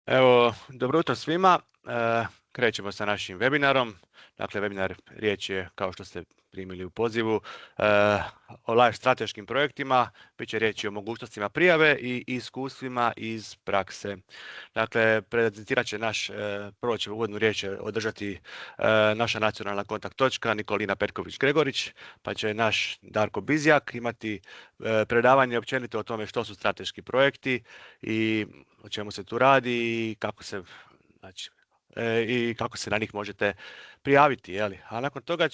Evo, dobro jutro svima. Krećemo sa našim webinarom. Dakle, webinar riječ je, kao što ste primili u pozivu, o live strateškim projektima. Biće riječi o mogućnostima prijave i iskustvima iz prakse. Dakle, prezentirat će prvo će uvodnu riječ održati naša nacionalna kontakt točka Nikolina Petković Gregorić, pa će naš Darko Bizjak imati predavanje općenito o tome što su strateški projekti i o čemu se tu radi i kako se na njih možete prijaviti. Jeli? A nakon toga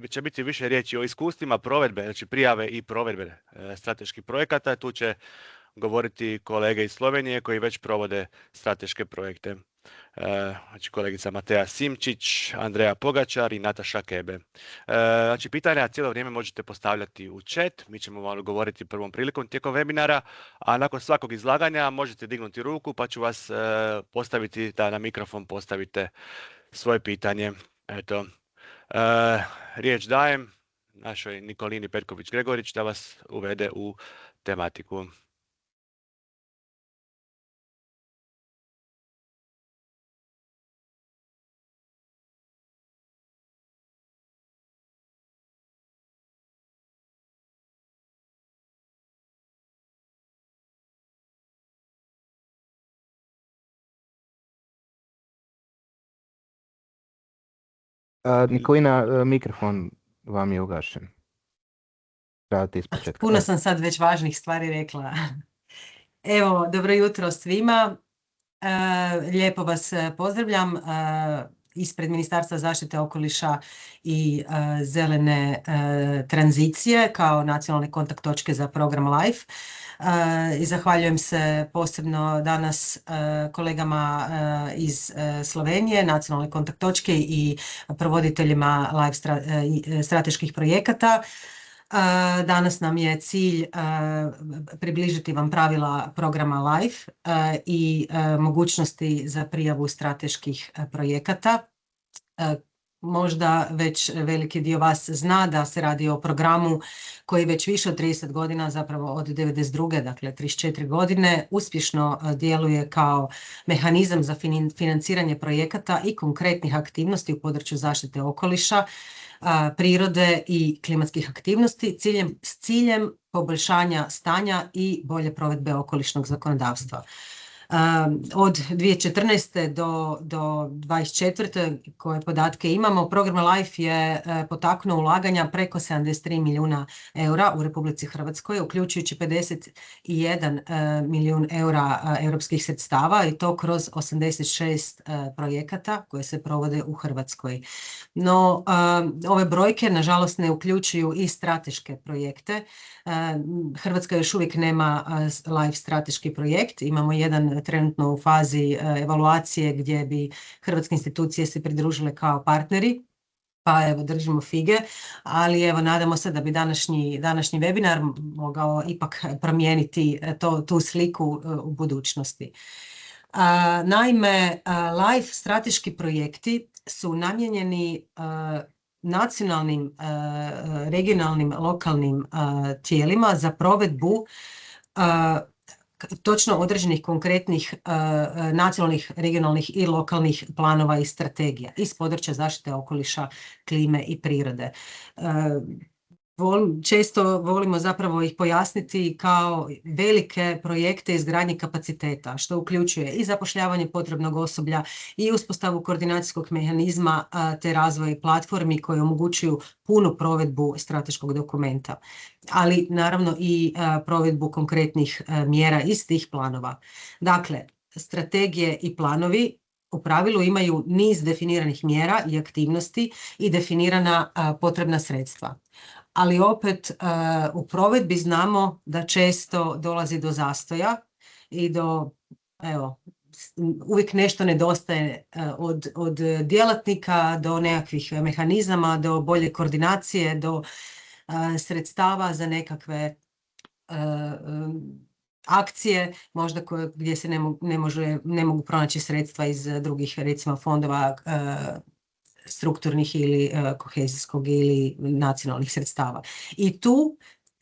će biti više riječi o iskustvima provedbe, znači prijave i provedbe strateških projekata. Tu će govoriti kolege iz Slovenije koji već provode strateške projekte. Znači kolegica Mateja Simčič, Andreja Pogačar i Nataša Kebe. Znači pitanja cijelo vrijeme možete postavljati u chat, mi ćemo vam govoriti prvom prilikom tijekom webinara, a nakon svakog izlaganja možete dignuti ruku pa ću vas postaviti da na mikrofon postavite svoje pitanje. Eto, riječ dajem našoj Nikolini Petković Gregorić da vas uvede u tematiku. Nikolina, mikrofon vam je ugašen. Trebate ispočetka. Puno sam sad već važnih stvari rekla. Evo, dobro jutro svima. Lijepo vas pozdravljam ispred Ministarstva zaštite okoliša i zelene tranzicije kao nacionalne kontakt točke za program LIFE. I zahvaljujem se posebno danas kolegama iz Slovenije, nacionalne kontakt točke i provoditeljima LIFE strateških projekata. Danas nam je cilj približiti vam pravila programa LIFE i mogućnosti za prijavu strateških projekata. Možda već veliki dio vas zna da se radi o programu koji već više od 30 godina, zapravo od 92. dakle 34 godine, uspješno djeluje kao mehanizam za financiranje projekata i konkretnih aktivnosti u području zaštite okoliša, prirode i klimatskih aktivnosti s ciljem poboljšanja stanja i bolje provedbe okolišnog zakonodavstva. Od 2014. do 2024. koje podatke imamo, program LIFE je potaknuo ulaganja preko 73 milijuna eura u Republici Hrvatskoj, uključujući 51 milijun eura europskih sredstava i to kroz 86 projekata koje se provode u Hrvatskoj. No, ove brojke nažalost ne uključuju i strateške projekte. Hrvatska još uvijek nema LIFE strateški projekt, imamo jedan trenutno u fazi evaluacije gdje bi hrvatske institucije se pridružile kao partneri, pa evo držimo fige, ali evo nadamo se da bi današnji webinar mogao ipak promijeniti tu sliku u budućnosti. Naime, LIFE strateški projekti su namijenjeni nacionalnim, regionalnim, lokalnim tijelima za provedbu točno određenih konkretnih nacionalnih, regionalnih i lokalnih planova i strategija iz područja zaštite okoliša, klime i prirode. Često volimo zapravo ih pojasniti kao velike projekte izgradnje kapaciteta, što uključuje i zapošljavanje potrebnog osoblja i uspostavu koordinacijskog mehanizma te razvoj platformi koje omogućuju punu provedbu strateškog dokumenta, ali naravno i provedbu konkretnih mjera iz tih planova. Dakle, strategije i planovi u pravilu imaju niz definiranih mjera i aktivnosti i definirana potrebna sredstva. Ali opet u provedbi znamo da često dolazi do zastoja i uvijek nešto nedostaje od djelatnika do nekakvih mehanizama, do bolje koordinacije, do sredstava za nekakve akcije, možda gdje se ne mogu pronaći sredstva iz drugih, recimo, fondova strukturnih ili kohezijskog ili nacionalnih sredstava. I tu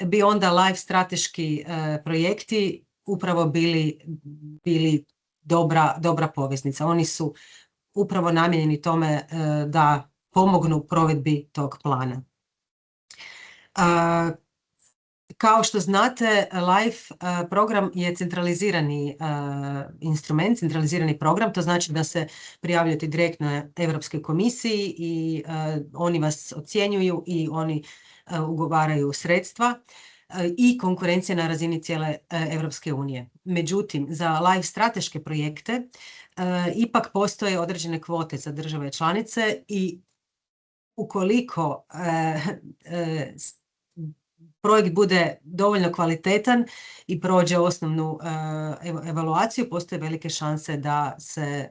bi onda LIFE strateški projekti upravo bili dobra poveznica. Oni su upravo namijenjeni tome da pomognu provedbi tog plana. Kao što znate, LIFE program je centralizirani instrument, centralizirani program, to znači da se prijavljujete direktno Europskoj komisiji i oni vas ocjenjuju i oni ugovaraju sredstva i konkurencija na razini cijele Europske unije. Međutim, za LIFE strateške projekte ipak postoje određene kvote za države članice i ukoliko projekt bude dovoljno kvalitetan i prođe osnovnu evaluaciju, postoje velike šanse da se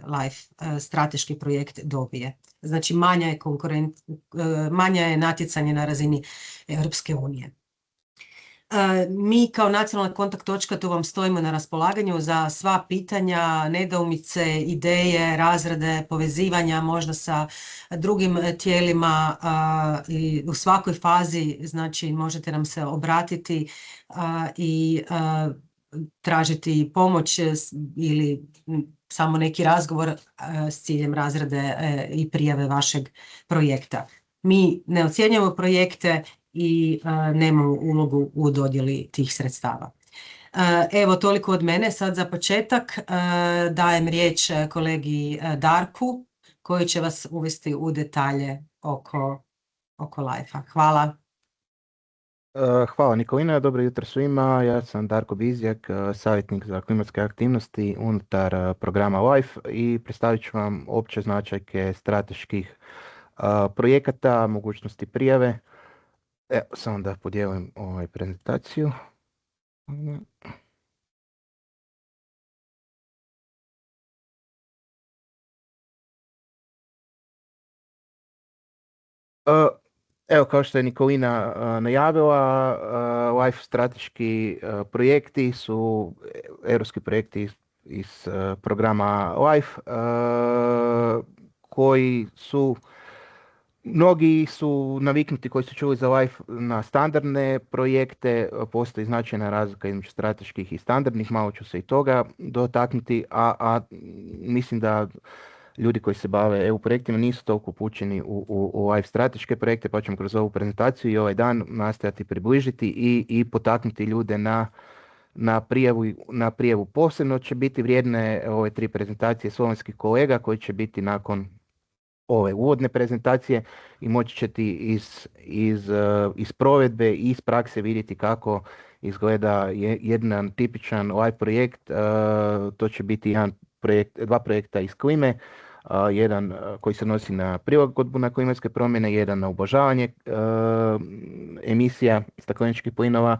LIFE strateški projekt dobije. Znači manja je natjecanje na razini Europske unije. Mi kao nacionalna kontakt točka tu vam stojimo na raspolaganju za sva pitanja, nedoumice, ideje, razrade, povezivanja možda sa drugim tijelima i u svakoj fazi, znači možete nam se obratiti i tražiti pomoć ili samo neki razgovor s ciljem razrade i prijave vašeg projekta. Mi ne ocjenjujemo projekte i nemamo ulogu u dodjeli tih sredstava. Evo, toliko od mene. Sad za početak dajem riječ kolegi Darku koji će vas uvesti u detalje oko LIFE-a. Hvala. Hvala Nikolina, dobro jutro svima. Ja sam Darko Bizjak, savjetnik za klimatske aktivnosti unutar programa LIFE i predstavit ću vam opće značajke strateških projekata, mogućnosti prijave. Evo, samo da podijelim prezentaciju. Evo, kao što je Nikolina najavila, LIFE strateški projekti su europski projekti iz programa LIFE koji su mnogi su naviknuti koji su čuli za LIFE na standardne projekte, postoji značajna razlika između strateških i standardnih, malo ću se i toga dotaknuti, a mislim da ljudi koji se bave EU projektima nisu toliko upućeni u LIFE strateške projekte, pa ćemo kroz ovu prezentaciju i ovaj dan nastojati približiti i potaknuti ljude na prijavu. Posebno će biti vrijedne ove 3 prezentacije slovenskih kolega koji će biti nakon ove uvodne prezentacije i moći ćete iz provedbe i iz prakse vidjeti kako izgleda jedan tipičan LIFE projekt. To će biti dva projekta iz klime, jedan koji se odnosi na prilagodbu na klimatske promjene, jedan na ublažavanje emisija stakleničkih plinova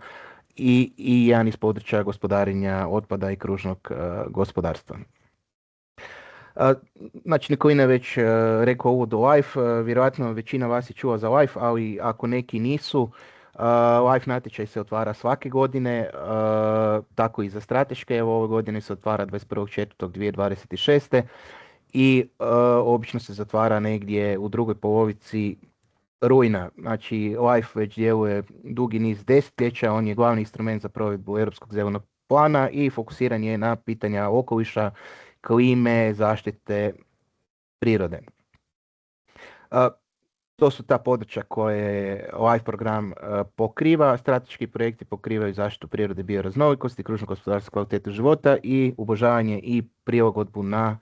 i jedan iz područja gospodarenja otpada i kružnog gospodarstva. Znači, Nikolina je već rekao uvod u LIFE, vjerojatno većina vas je čula za LIFE, ali ako neki nisu, LIFE natječaj se otvara svake godine, tako i za strateške. Evo, ove godine se otvara 21.4.2026. i obično se zatvara negdje u drugoj polovici rujna. Znači, LIFE već djeluje dugi niz desetljeća, on je glavni instrument za provedbu Europskog zelenog plana i fokusiran je na pitanja okoliša, klime, zaštite prirode. To su ta područja koje LIFE program pokriva. Strateški projekti pokrivaju zaštitu prirode, bioraznolikosti, kružnog gospodarstva, kvalitetu života i ublažavanje i prilagodbu na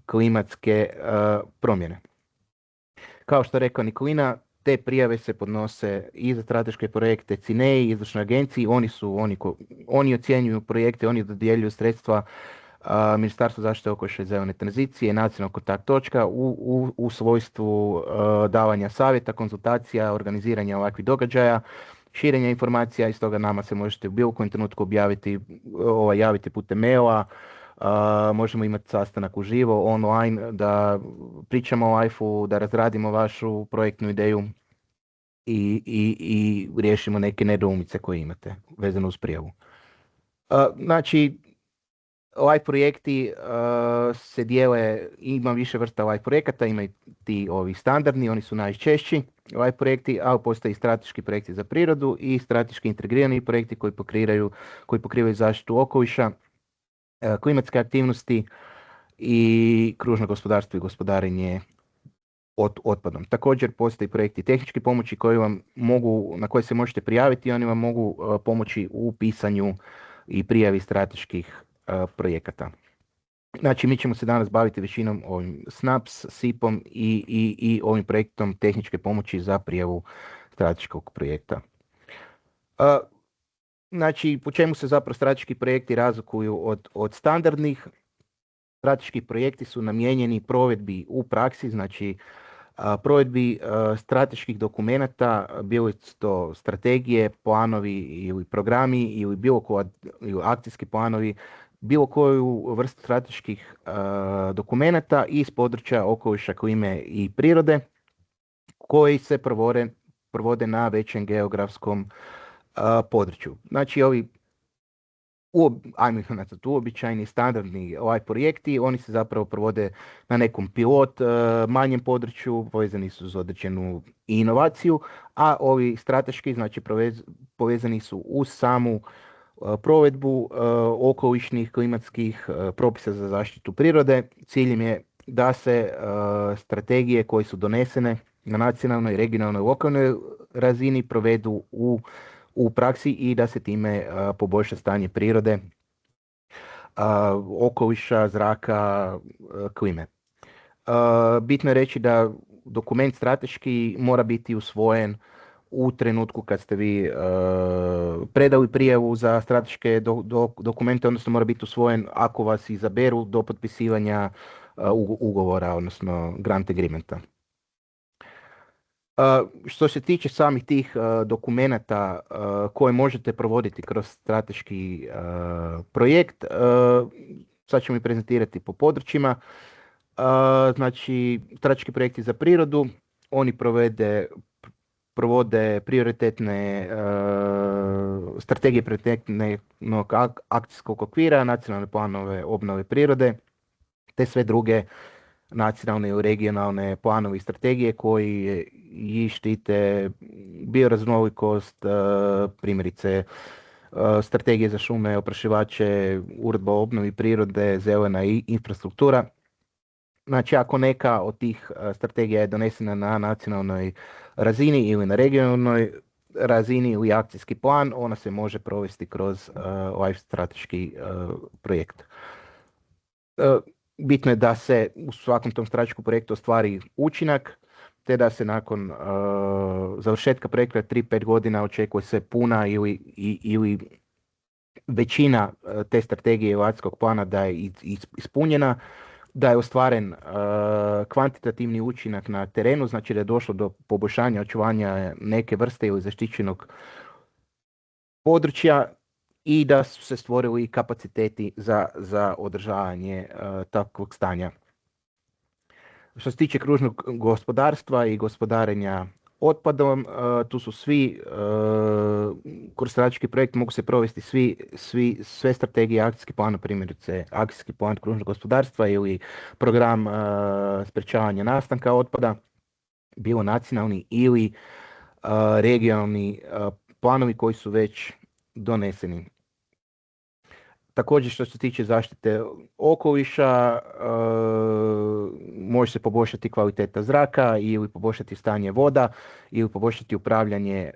klimatske promjene. Kao što je rekla Nikolina, te prijave se podnose i za strateške projekte CINEI, izvršnoj agenciji. Oni ocjenjuju projekte, oni dodjeljuju sredstva Ministarstvo zaštite okoliša i zelene tranzicije, nacionalna kontakt točka u svojstvu davanja savjeta, konzultacija, organiziranja ovakvih događaja, širenja informacija. I stoga nama se možete u bilo kojem trenutku javiti putem maila, možemo imati sastanak uživo, online, da pričamo o LIFE-u, da razradimo vašu projektnu ideju i riješimo neke nedoumice koje imate vezano uz prijavu. Znači, LIFE projekti se dijele, ima više vrsta LIFE projekata, ima i ti ovi standardni, oni su najčešći LIFE projekti, ali postoje i strateški projekti za prirodu i strateški integrirani projekti koji pokrivaju zaštitu okoliša klimatske aktivnosti i kružno gospodarstvo i gospodarenje otpadom. Također postoji projekti tehničke pomoći na koje se možete prijaviti i oni vam mogu pomoći u pisanju i prijavi strateških projekata. Znači, mi ćemo se danas baviti većinom ovim SNAPS, SIP-om i ovim projektom tehničke pomoći za prijavu strateškog projekta. Znači, po čemu se zapravo strateški projekti razlikuju od standardnih? Strateški projekti su namijenjeni provedbi u praksi, znači provedbi strateških dokumenata, bilo to strategije, planovi ili programi ili ili akcijski planovi, bilo koju vrstu strateških dokumenata iz područja okoliša, klime i prirode koji se provode na većem geografskom području. Znači, ovi uobičajeni standardni projekti, oni se zapravo provode na nekom pilot manjem području, povezani su uz određenu inovaciju, a ovi strateški, znači povezani su uz samu provedbu okolišnih, klimatskih propisa za zaštitu prirode. Ciljem je da se strategije koje su donesene na nacionalnoj, regionalnoj i lokalnoj razini provedu u praksi i da se time poboljša stanje prirode, okoliša, zraka, klime. Bitno je reći da dokument strateški mora biti usvojen u trenutku kad ste vi predali prijavu za strateške dokumente, odnosno mora biti usvojen ako vas izaberu do potpisivanja ugovora, odnosno grant agreementa. Što se tiče samih tih dokumenata koje možete provoditi kroz strateški projekt, sad ćemo ih prezentirati po područjima. Znači, strateški projekti za prirodu, oni provode prioritetne strategije prioritetnog akcijskog okvira, nacionalne planove obnove prirode, te sve druge nacionalne i regionalne planove i strategije koji i štite bioraznolikost, primjerice strategije za šume, oprašivače, uredba o obnovi prirode, zelena infrastruktura. Znači, ako neka od tih strategija je donesena na nacionalnoj razini ili na regionalnoj razini ili akcijski plan, ona se može provesti kroz ovaj strateški projekt. Bitno je da se u svakom tom strateškom projektu ostvari učinak, te da se nakon završetka projekta 3-5 godina očekuje se puna ili većina te strategije i akcijskog plana da je ispunjena, da je ostvaren kvantitativni učinak na terenu, znači da je došlo do poboljšanja očuvanja neke vrste ili zaštićenog područja i da su se stvorili kapaciteti za održavanje takvog stanja. Što se tiče kružnog gospodarstva i gospodarenja otpadom, tu su svi, kroz strateški projekt mogu se provesti sve strategije, akcijski plan, primjerice akcijski plan kružnog gospodarstva ili program sprečavanja nastanka otpada, bilo nacionalni ili regionalni planovi koji su već doneseni. Također, što se tiče zaštite okoliša, može se poboljšati kvaliteta zraka ili poboljšati stanje voda ili poboljšati upravljanje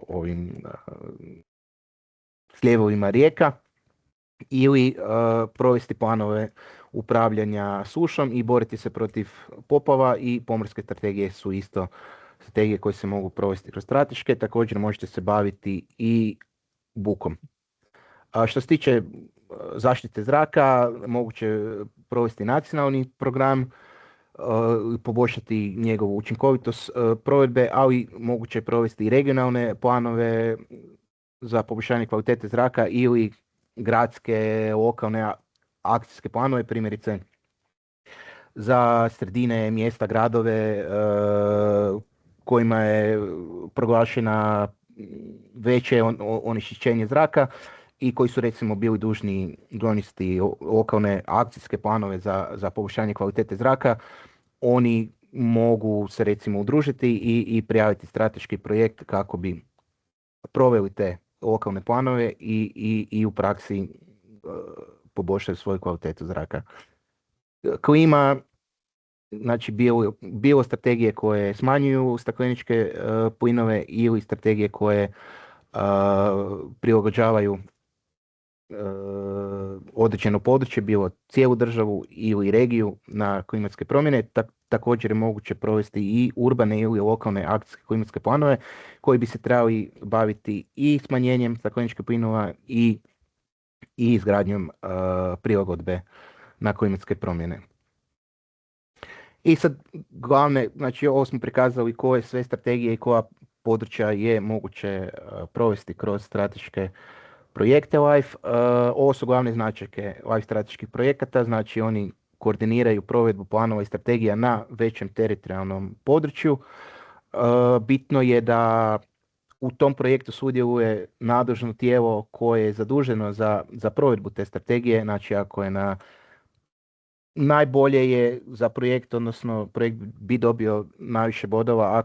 ovim sljevovima rijeka ili provesti planove upravljanja sušom i boriti se protiv poplava, i pomorske strategije su isto strategije koje se mogu provesti kroz strateške. Također možete se baviti i bukom. Što se tiče zaštite zraka, moguće provesti nacionalni program, poboljšati njegovu učinkovitost provedbe, ali moguće provesti i regionalne planove za poboljšanje kvalitete zraka ili gradske, lokalne akcijske planove, primjerice za sredine, mjesta, gradove kojima je proglašena veće onečišćenje zraka i koji su recimo bili dužni donijeti lokalne akcijske planove za poboljšanje kvalitete zraka. Oni mogu se recimo udružiti i prijaviti strateški projekt kako bi proveli te lokalne planove i u praksi poboljšaju svoju kvalitetu zraka. Klima, znači bilo strategije koje smanjuju stakleničke plinove ili strategije koje prilagođavaju određeno područje, bilo cijelu državu ili regiju na klimatske promjene. Također je moguće provesti i urbane ili lokalne akcijske klimatske planove koji bi se trebali baviti i smanjenjem stakleničkih plinova i izgradnjom prilagodbe na klimatske promjene. I sad glavne, znači ovo smo prikazali koje sve strategije i koja područja je moguće provesti kroz strateške projekte LIFE. Ovo su glavne značajke LIFE strateških projekata, znači oni koordiniraju provedbu planova i strategija na većem teritorijalnom području. Bitno je da u tom projektu sudjeluje nadležno tijelo koje je zaduženo za provedbu te strategije, znači ako je najbolje je za projekt, odnosno projekt bi dobio najviše bodova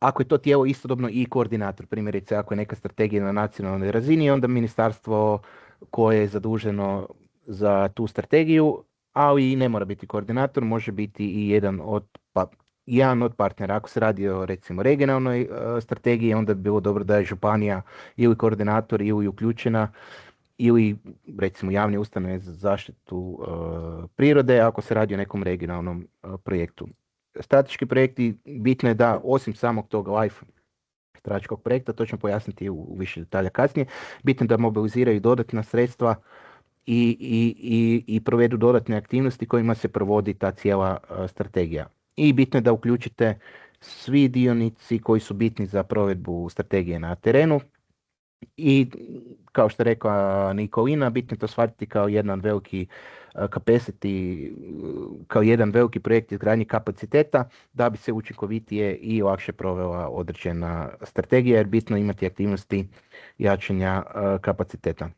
ako je to tijelo istodobno i koordinator. Primjerice, ako je neka strategija na nacionalnoj razini, onda ministarstvo koje je zaduženo za tu strategiju, ali i ne mora biti koordinator, može biti i jedan od partnera. Ako se radi o recimo regionalnoj strategiji, onda bi bilo dobro da je županija ili koordinator ili uključena, ili recimo javne ustanove za zaštitu prirode ako se radi o nekom regionalnom projektu. Strateški projekti, bitno je da osim samog tog LIFE strateškog projekta, to ćemo pojasniti u više detalja kasnije, bitno je da mobiliziraju dodatna sredstva i provedu dodatne aktivnosti kojima se provodi ta cijela strategija. I bitno je da uključite svi dionici koji su bitni za provedbu strategije na terenu. I kao što je rekla Nikolina, bitno je to shvatiti kao jedan veliki capacity, kao jedan veliki projekt izgradnje kapaciteta da bi se učinkovitije i lakše provela određena strategija, jer bitno je imati aktivnosti jačanja kapaciteta.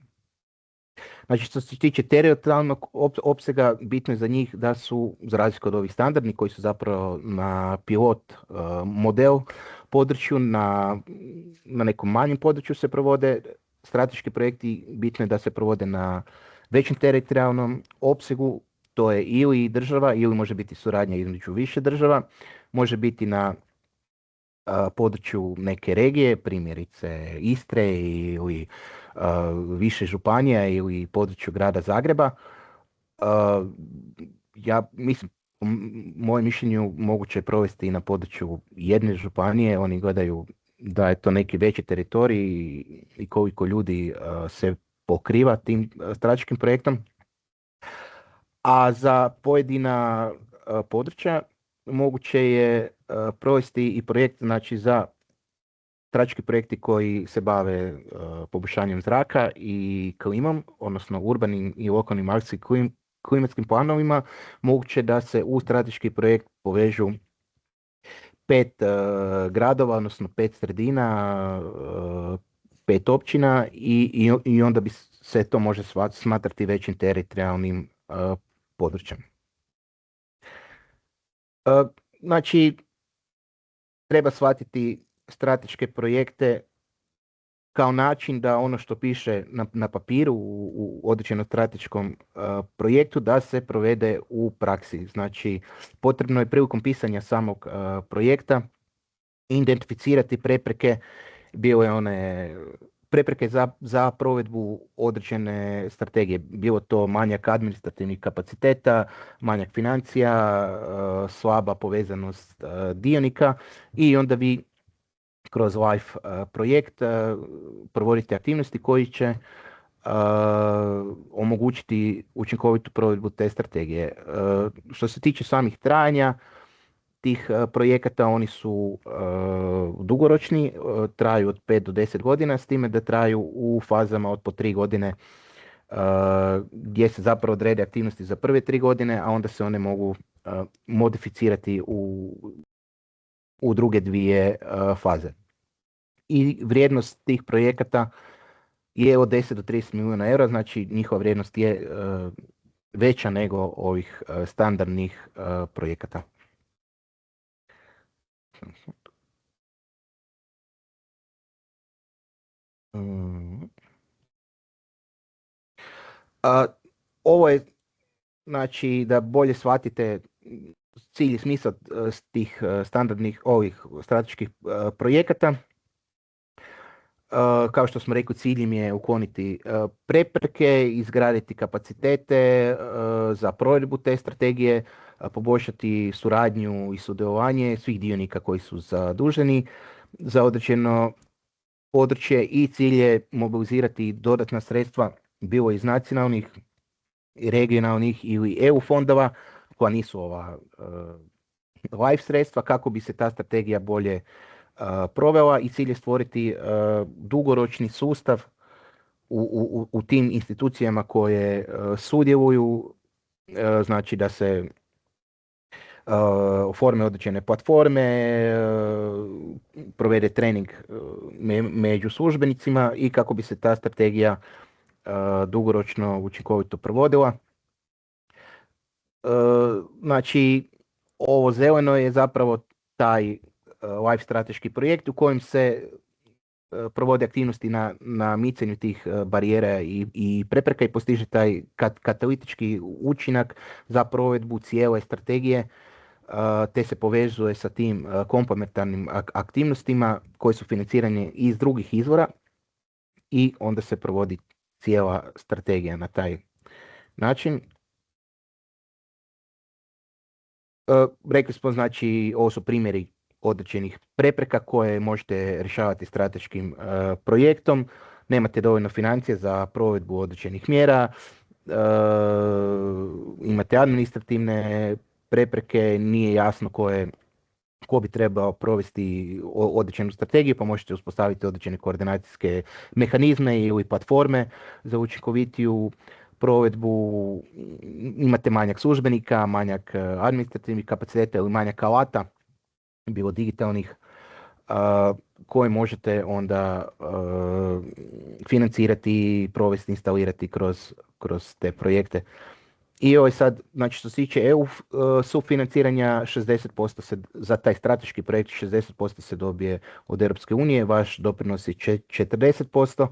Znači što se tiče teritorijalnog opsega, bitno je za njih da su, za razliku od ovih standardnih koji su zapravo na pilot model području, na nekom manjem području se provode strateški projekti, bitno je da se provode na većem teritorijalnom opsegu, to je ili država ili može biti suradnja između više država, može biti na području neke regije, primjerice Istre ili više županija ili području grada Zagreba. Ja mislim, po mojem mišljenju, moguće je provesti i na području jedne županije. Oni gledaju da je to neki veći teritorij i koliko ljudi se pokriva tim strateškim projektom. A za pojedina područja moguće je provesti i projekt, znači za strateški projekti koji se bave poboljšanjem zraka i klimom, odnosno urbanim i lokalnim akcijskim klimatskim planovima, moguće da se u strateški projekt povežu 5 gradova, odnosno 5 sredina, 5 općina i onda bi se to može smatrati većim teritorijalnim područjem. Znači, treba shvatiti strateške projekte kao način da ono što piše na papiru u određenom strateškom projektu da se provede u praksi. Znači, potrebno je prilikom pisanja samog projekta identificirati prepreke, bilo je one prepreke za provedbu određene strategije, bilo to manjak administrativnih kapaciteta, manjak financija, slaba povezanost dionika i onda vi kroz LIFE projekt provodite aktivnosti koji će omogućiti učinkovitu provedbu te strategije. Što se tiče samih trajanja tih projekata, oni su dugoročni, traju od 5 do 10 godina, s time da traju u fazama od po 3 godine gdje se zapravo odrede aktivnosti za prve 3 godine, a onda se one mogu modificirati u druge 2 faze. I vrijednost tih projekata je od 10 do 30 milijuna eura, znači njihova vrijednost je veća nego ovih standardnih projekata. Ovo je, znači, da bolje shvatite cilj i smisao tih standardnih ovih strateških projekata. Kao što smo rekli, cilj im je ukloniti prepreke, izgraditi kapacitete za provedbu te strategije, poboljšati suradnju i sudjelovanje svih dionika koji su zaduženi za određeno područje i cilj je mobilizirati dodatna sredstva, bilo iz nacionalnih, regionalnih ili EU fondova, koja nisu ova live sredstva, kako bi se ta strategija bolje provela i cilj je stvoriti dugoročni sustav u tim institucijama koje sudjeluju, znači da se oforme određene platforme, provede trening među službenicima i kako bi se ta strategija dugoročno učinkovito provodila. Znači, ovo zeleno je zapravo taj live strateški projekt u kojem se provode aktivnosti na micanju tih barijera i prepreka i postiže taj katalitički učinak za provedbu cijele strategije, te se povezuje sa tim komplementarnim aktivnostima koje su financirane iz drugih izvora i onda se provodi cijela strategija na taj način. Rekli smo, znači, ovo su primjeri određenih prepreka koje možete rješavati strateškim projektom. Nemate dovoljno financija za provedbu određenih mjera, imate administrativne prepreke, nije jasno ko bi trebao provesti određenu strategiju, pa možete uspostaviti određene koordinacijske mehanizme ili platforme za učinkovitiju provedbu. Imate manjak službenika, manjak administrativnih kapaciteta ili manjak alata, bilo digitalnih, koje možete onda financirati, provesti, instalirati kroz te projekte. I ovo je sad, znači što se tiče EU sufinanciranja, 60% se, za taj strateški projekt 60% se dobije od Europske unije, vaš doprinos je 40%,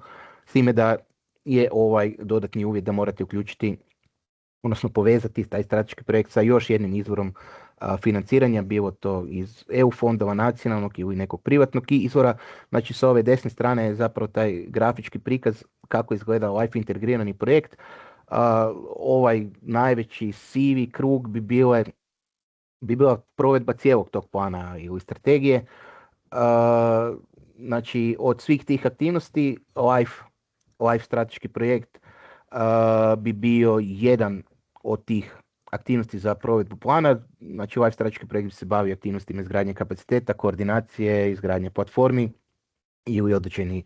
s time da je ovaj dodatni uvjet da morate uključiti, odnosno povezati taj strateški projekt sa još jednim izvorom financiranja, bilo to iz EU fondova, nacionalnog ili nekog privatnog izvora. Znači sa ove desne strane je zapravo taj grafički prikaz kako izgleda live integrirani projekt. Ovaj najveći sivi krug bi bila provedba cijelog tog plana ili strategije. Znači od svih tih aktivnosti live strateški projekt bi bio jedan od tih aktivnosti za provedbu plana. Znači live strateški projekt bi se bavi aktivnostima izgradnje kapaciteta, koordinacije, izgradnje platformi ili određeni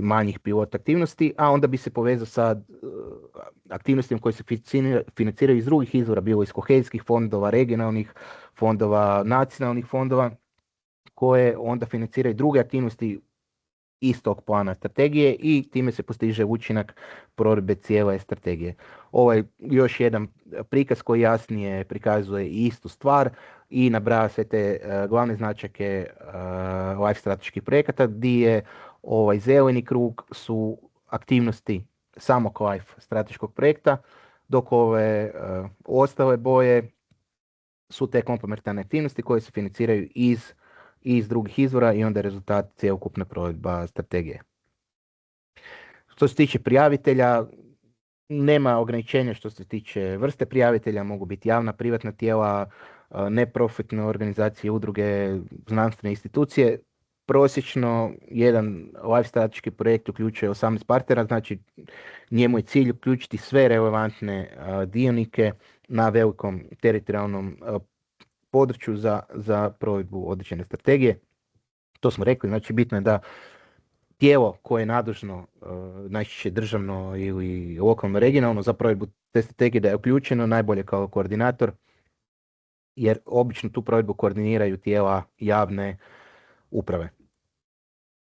manjih pilot aktivnosti, a onda bi se povezao sa aktivnostima koje se financiraju iz drugih izvora, bilo iz kohezijskih fondova, regionalnih fondova, nacionalnih fondova, koje onda financiraju druge aktivnosti iz tog plana strategije i time se postiže učinak provedbe cijele strategije. Ovo je još jedan prikaz koji jasnije prikazuje istu stvar i nabraja sve te glavne značajke live strateških projekata, gdje je ovaj zeleni krug su aktivnosti samog live strateškog projekta, dok ove ostale boje su te komplementarne aktivnosti koje se financiraju iz drugih izvora i onda je rezultat cjelokupna provedba strategije. Što se tiče prijavitelja, nema ograničenja što se tiče vrste prijavitelja, mogu biti javna, privatna tijela, neprofitne organizacije, udruge, znanstvene institucije. Prosječno jedan live strateški projekt uključuje 18 partnera, znači njemu je cilj uključiti sve relevantne dionike na velikom teritorijalnom području za provedbu određene strategije. To smo rekli, znači bitno je da tijelo koje je nadležno, najčešće državno ili lokalno, regionalno, za provedbu te strategije da je uključeno, najbolje kao koordinator, jer obično tu provedbu koordiniraju tijela javne uprave.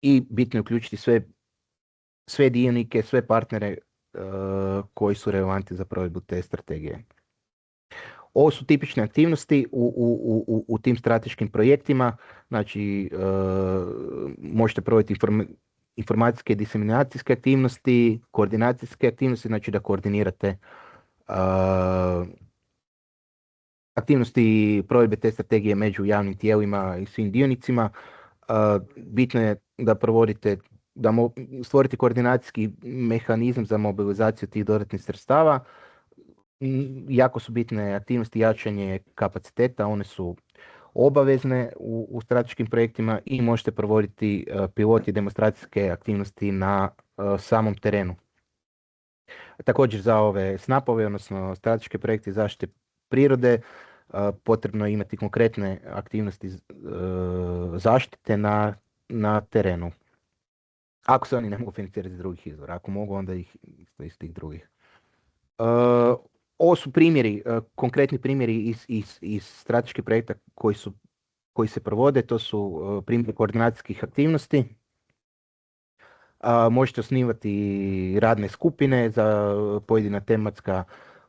I bitno je uključiti sve dionike, sve partnere koji su relevantni za provedbu te strategije. Ovo su tipične aktivnosti u tim strateškim projektima, znači možete provesti informacijske i diseminacijske aktivnosti, koordinacijske aktivnosti, znači da koordinirate aktivnosti provedbe te strategije među javnim tijelima i svim dionicima. Bitno je da provodite, da stvorite koordinacijski mehanizam za mobilizaciju tih dodatnih sredstava. Jako su bitne aktivnosti jačanje kapaciteta, one su obavezne u strateškim projektima i možete provoditi pilot i demonstracijske aktivnosti na samom terenu. Također za ove snapove, odnosno strateške projekte zaštite prirode, potrebno je imati konkretne aktivnosti zaštite na terenu. Ako se oni ne mogu financirati iz drugih izvora, ako mogu, onda ih iz tih drugih. Ovo su primjeri, konkretni primjeri iz strateških projekta koji se provode, to su primjeri koordinacijskih aktivnosti. Možete osnivati radne skupine za pojedina tematska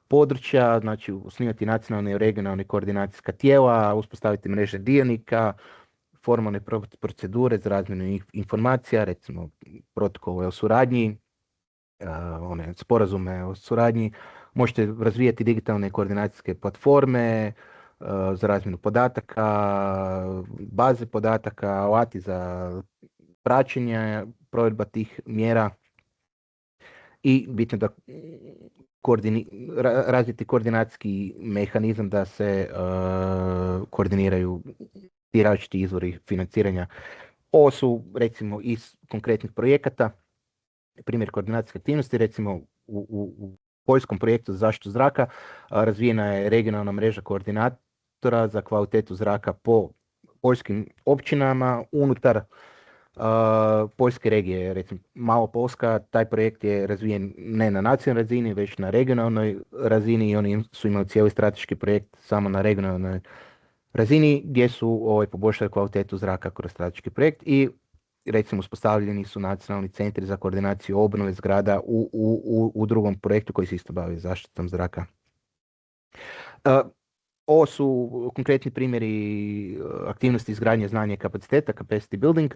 područja, znači osnivati nacionalne i regionalne koordinacijska tijela, uspostaviti mreže dionika, formalne procedure za razmjenu informacija, recimo protokole o suradnji, one sporazume o suradnji. Možete razvijati digitalne koordinacijske platforme za razmjenu podataka, baze podataka, alati za praćenje provedba tih mjera i bitno da razviti koordinacijski mehanizam da se koordiniraju ti različiti izvori financiranja. Ovo su recimo iz konkretnih projekata, primjer koordinacijske aktivnosti, recimo u poljskom projektu za zaštitu zraka razvijena je regionalna mreža koordinatora za kvalitetu zraka po poljskim općinama unutar poljske regije, recimo malo Poljska. Taj projekt je razvijen ne na nacionalnoj razini, već na regionalnoj razini i oni su imali cijeli strateški projekt samo na regionalnoj razini gdje su poboljšali kvalitetu zraka kroz strateški projekt i recimo uspostavljeni su nacionalni centri za koordinaciju obnove zgrada u drugom projektu koji se isto bavi zaštitom zraka. Ovo su konkretni primjeri aktivnosti izgradnje znanja i kapaciteta, capacity building.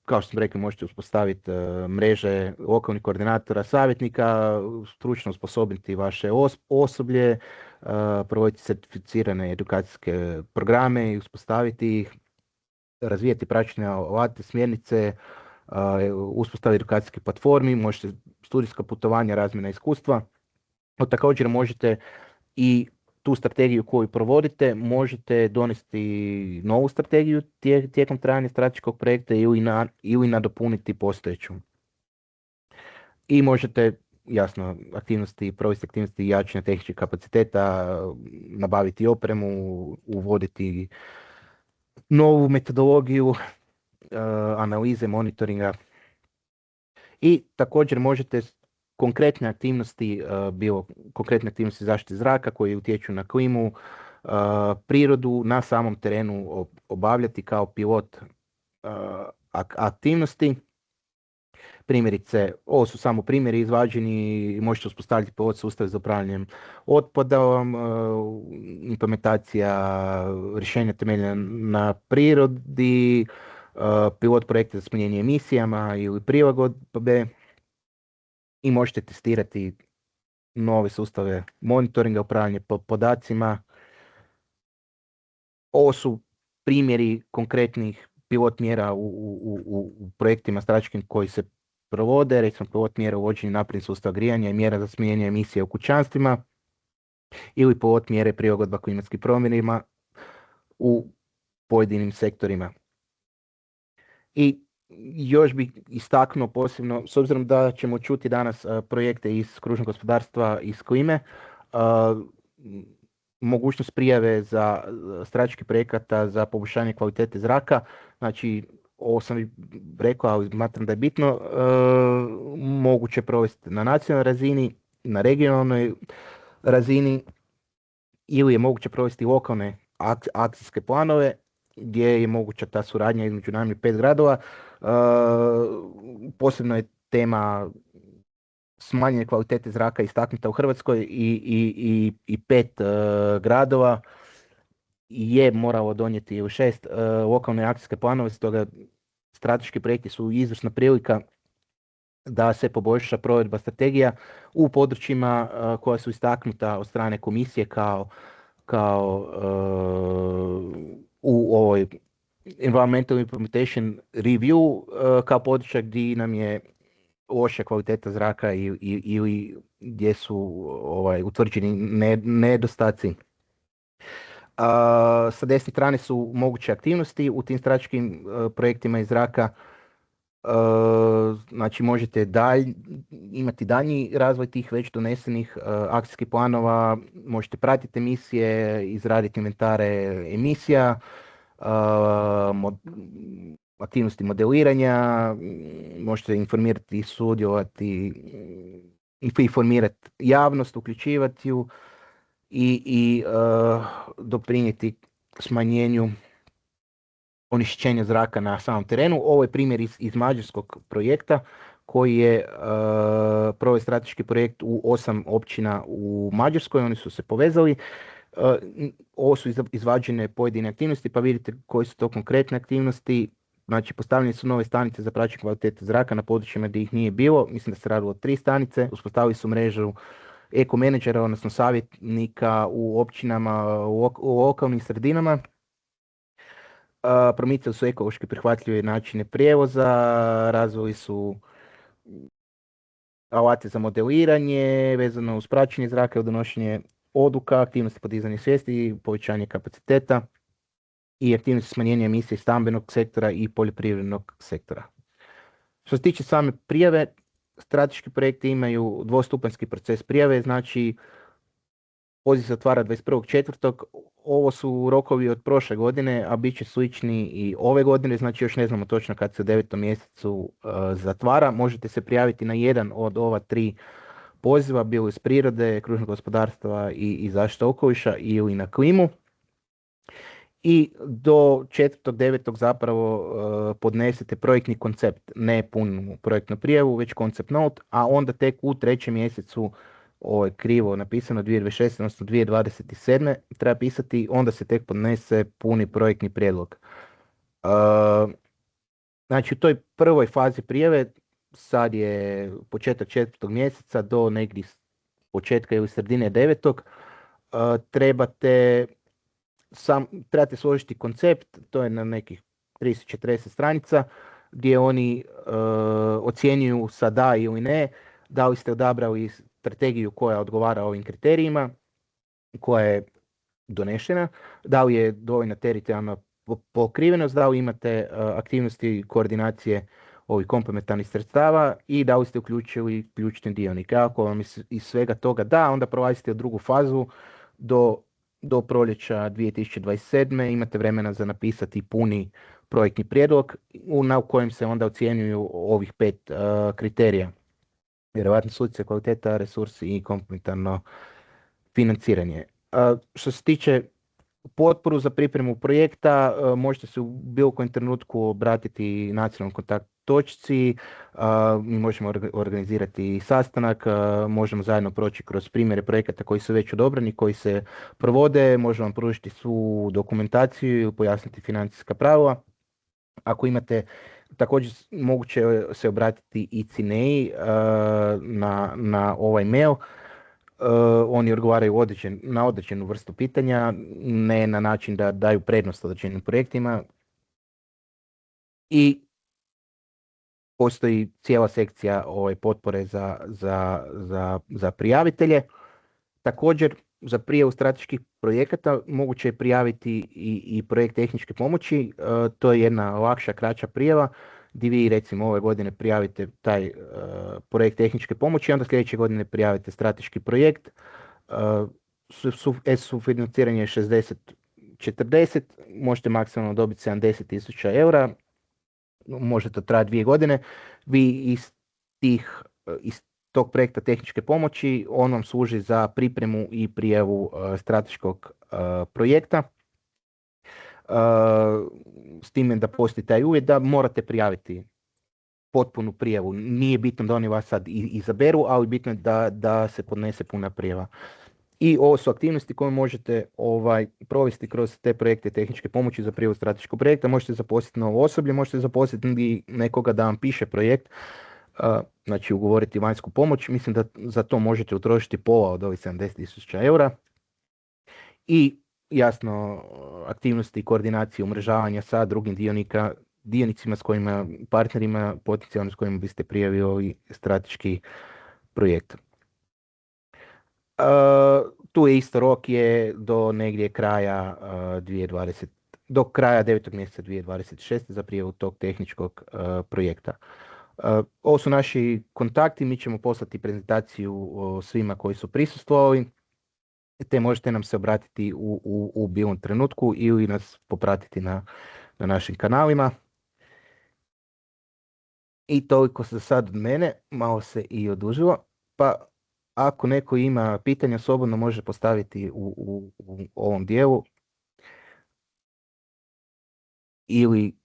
Kao što sam rekao, možete uspostaviti mreže lokalnih koordinatora, savjetnika, stručno osposobiti vaše osoblje, provoditi certificirane edukacijske programe i uspostaviti ih, razvijati praćenje alate, smjernice, uspostavi edukacijske platformi, možete studijska putovanja, razmjena iskustva. Također možete i tu strategiju koju provodite, možete donesti novu strategiju tijekom trajanja strateškog projekta ili nadopuniti postojeću. I možete, jasno, provesti aktivnosti jačanja tehničkih kapaciteta, nabaviti opremu, uvoditi novu metodologiju analize, monitoringa. I također možete konkretne aktivnosti, konkretne aktivnosti zaštite zraka koji utječu na klimu, prirodu na samom terenu obavljati kao pilot aktivnosti. Primjerice, ovo su samo primjeri izvađeni, možete uspostaviti pilot sustav za upravljanjem otpadom, implementacija rješenja temeljena na prirodi, pilot projekta za smanjenje emisijama ili prilagodbe i možete testirati nove sustave monitoringa, upravljanje podacima. Ovo su primjeri konkretnih pilot mjera u projektima strateškim koji se provode, recimo pilot mjera uvođenja naprednih sustava grijanja i mjera za smanjenje emisije u kućanstvima ili pilot mjere prilagodba klimatskim promjenama u pojedinim sektorima. I još bih istaknuo posebno, s obzirom da ćemo čuti danas projekte iz kružnog gospodarstva, iz klime, mogućnost prijave za strateških projekata za poboljšanje kvalitete zraka. Znači, ovo sam rekao, ali smatram da je bitno, moguće provesti na nacionalnoj razini, na regionalnoj razini ili je moguće provesti lokalne akcijske planove gdje je moguća ta suradnja između najmanje 5 gradova. Posebno je tema smanjenje kvalitete zraka istaknuta u Hrvatskoj i 5 gradova je moralo donijeti u 6 lokalne akcijske planove, stoga strateški projekti su izvrsna prilika da se poboljša provedba strategija u područjima koja su istaknuta od strane komisije kao u ovoj Environmental Implementation Review kao područja gdje nam je loša kvaliteta zraka ili gdje su utvrđeni nedostaci. Sa desne strane su moguće aktivnosti u tim strateškim projektima iz zraka. Znači možete imati daljnji razvoj tih već donesenih akcijskih planova, možete pratiti emisije, izraditi inventare emisija, aktivnosti modeliranja, možete informirati i sudjelovati, informirati javnost, uključivati ju i doprinijeti smanjenju onečišćenja zraka na samom terenu. Ovo je primjer iz mađarskog projekta koji je proveo strateški projekt u 8 općina u Mađarskoj. Oni su se povezali. Ovo su izvađene pojedine aktivnosti, pa vidite koje su to konkretne aktivnosti. Znači, postavljene su nove stanice za praćenje kvalitete zraka na područjima gdje ih nije bilo. Mislim da se radilo o 3 stanice. Uspostavili su mrežu eko-menadžera, odnosno savjetnika u općinama, u lokalnim sredinama. Promicali su ekološki prihvatljive načine prijevoza, razvili su alate za modeliranje vezano uz praćenje zraka i donošenje odluka, aktivnosti podizanja svijesti, povećanje kapaciteta i aktivnosti smanjenja emisije stambenog sektora i poljoprivrednog sektora. Što se tiče same prijave, strateški projekti imaju dvostupanjski proces prijave, znači poziv se otvara 21.4. Ovo su rokovi od prošle godine, a bit će slični i ove godine, znači još ne znamo točno kad se u 9. mjesecu zatvara. Možete se prijaviti na jedan od ova 3 poziva, bilo iz prirode, kružnog gospodarstva i zaštite okoliša ili na klimu. I do 4.9. zapravo podnesete projektni koncept, ne punu projektnu prijavu, već koncept note, a onda tek u 3. mjesecu, ovo je krivo napisano, 2026. odnosno 2027. treba pisati, onda se tek podnese puni projektni prijedlog. Znači u toj prvoj fazi prijave, sad je početak 4. mjeseca do negdje početka ili sredine 9. Trebate složiti koncept, to je na nekih 30-40 stranica, gdje oni ocjenjuju sa da ili ne, da li ste odabrali strategiju koja odgovara ovim kriterijima, koja je donešena, da li je dovoljna teritorijalna pokrivenost, da li imate aktivnosti koordinacije ovih komplementarnih sredstava i da li ste uključili ključne dionike. Ako vam iz svega toga da, onda prolazite u drugu fazu do proljeća 2027. Imate vremena za napisati puni projektni prijedlog na kojem se onda ocjenjuju ovih 5 kriterija. Vjerovatno sudice, kvaliteta, resursi i komplementarno financiranje. Što se tiče potporu za pripremu projekta, možete se u bilo kojem trenutku obratiti nacionalnom kontakt točci, mi možemo organizirati sastanak, možemo zajedno proći kroz primjere projekata koji su već odobreni, koji se provode, možemo vam pružiti svu dokumentaciju ili pojasniti financijska pravila. Ako imate, također moguće se obratiti i CINEI na ovaj mail. Oni odgovaraju na određenu vrstu pitanja, ne na način da daju prednost određenim projektima. I postoji cijela sekcija potpore za prijavitelje. Također, za prijavu strateških projekata moguće je prijaviti i projekt tehničke pomoći. To je jedna lakša, kraća prijava gdje vi recimo ove godine prijavite taj projekt tehničke pomoći, onda sljedeće godine prijavite strateški projekt. Sufinanciranje je 60-40, možete maksimalno dobiti 70.000 eura, može to trajati 2 godine. Vi iz tog projekta tehničke pomoći, on vam služi za pripremu i prijavu strateškog projekta. S time da postoji taj uvjet da morate prijaviti potpunu prijavu. Nije bitno da oni vas sad izaberu, ali bitno je da se podnese puna prijava. I ovo su aktivnosti koje možete provesti kroz te projekte tehničke pomoći za prijavu strateškog projekta. Možete zaposliti novo osoblje, možete zaposliti nekoga da vam piše projekt, znači ugovoriti vanjsku pomoć. Mislim da za to možete utrošiti pola od ovih 70.000 eura. I jasno aktivnosti i koordinacije umrežavanja sa drugim dionicima s kojima, partnerima potencijalno s kojima biste prijavili strateški projekt. Tu je isto rok je do negdje kraja 2020, do kraja 9. mjeseca 2026. za prijavu tog tehničkog projekta. Ovo su naši kontakti, mi ćemo poslati prezentaciju svima koji su prisustvovali, te možete nam se obratiti u bilom trenutku ili nas popratiti na našim kanalima. I toliko za sad od mene, malo se i odužilo, pa ako neko ima pitanja, slobodno može postaviti u ovom dijelu ili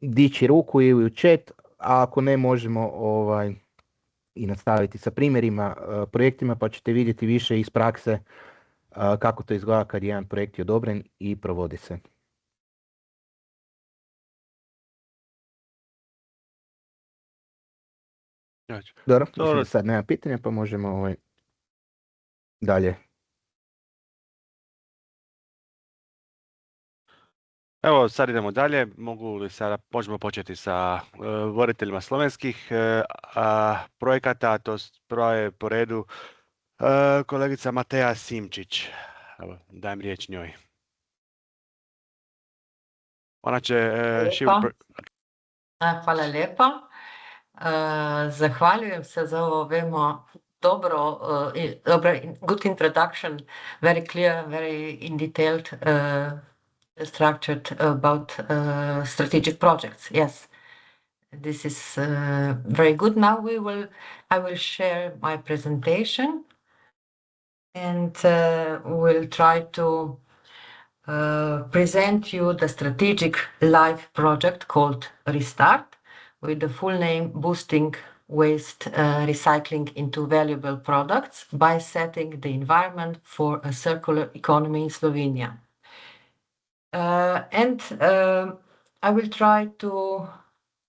dići ruku ili u chat, a ako ne možemo i nastaviti sa primjerima, projektima, pa ćete vidjeti više iz prakse kako to izgleda kad je jedan projekt je odobren i provodi se. Dobro, mislim da sad nema pitanja, pa možemo dalje. Evo, sad idemo dalje. Možemo početi sa voditeljima slovenskih projekata, to prva je po redu kolegica Mateja Simčič. Evo, dajem riječ njoj. Ona će... Hvala lijepa. Zahvaljujem se za ovo veoma dobro, good introduction, very clear, very in detailed, structured about strategic projects. Yes, this is very good. Now I will share my presentation, and we'll try to present you the strategic live project called Restart, with the full name Boosting Waste Recycling into Valuable Products by Setting the Environment for a Circular Economy in Slovenia. I will try to,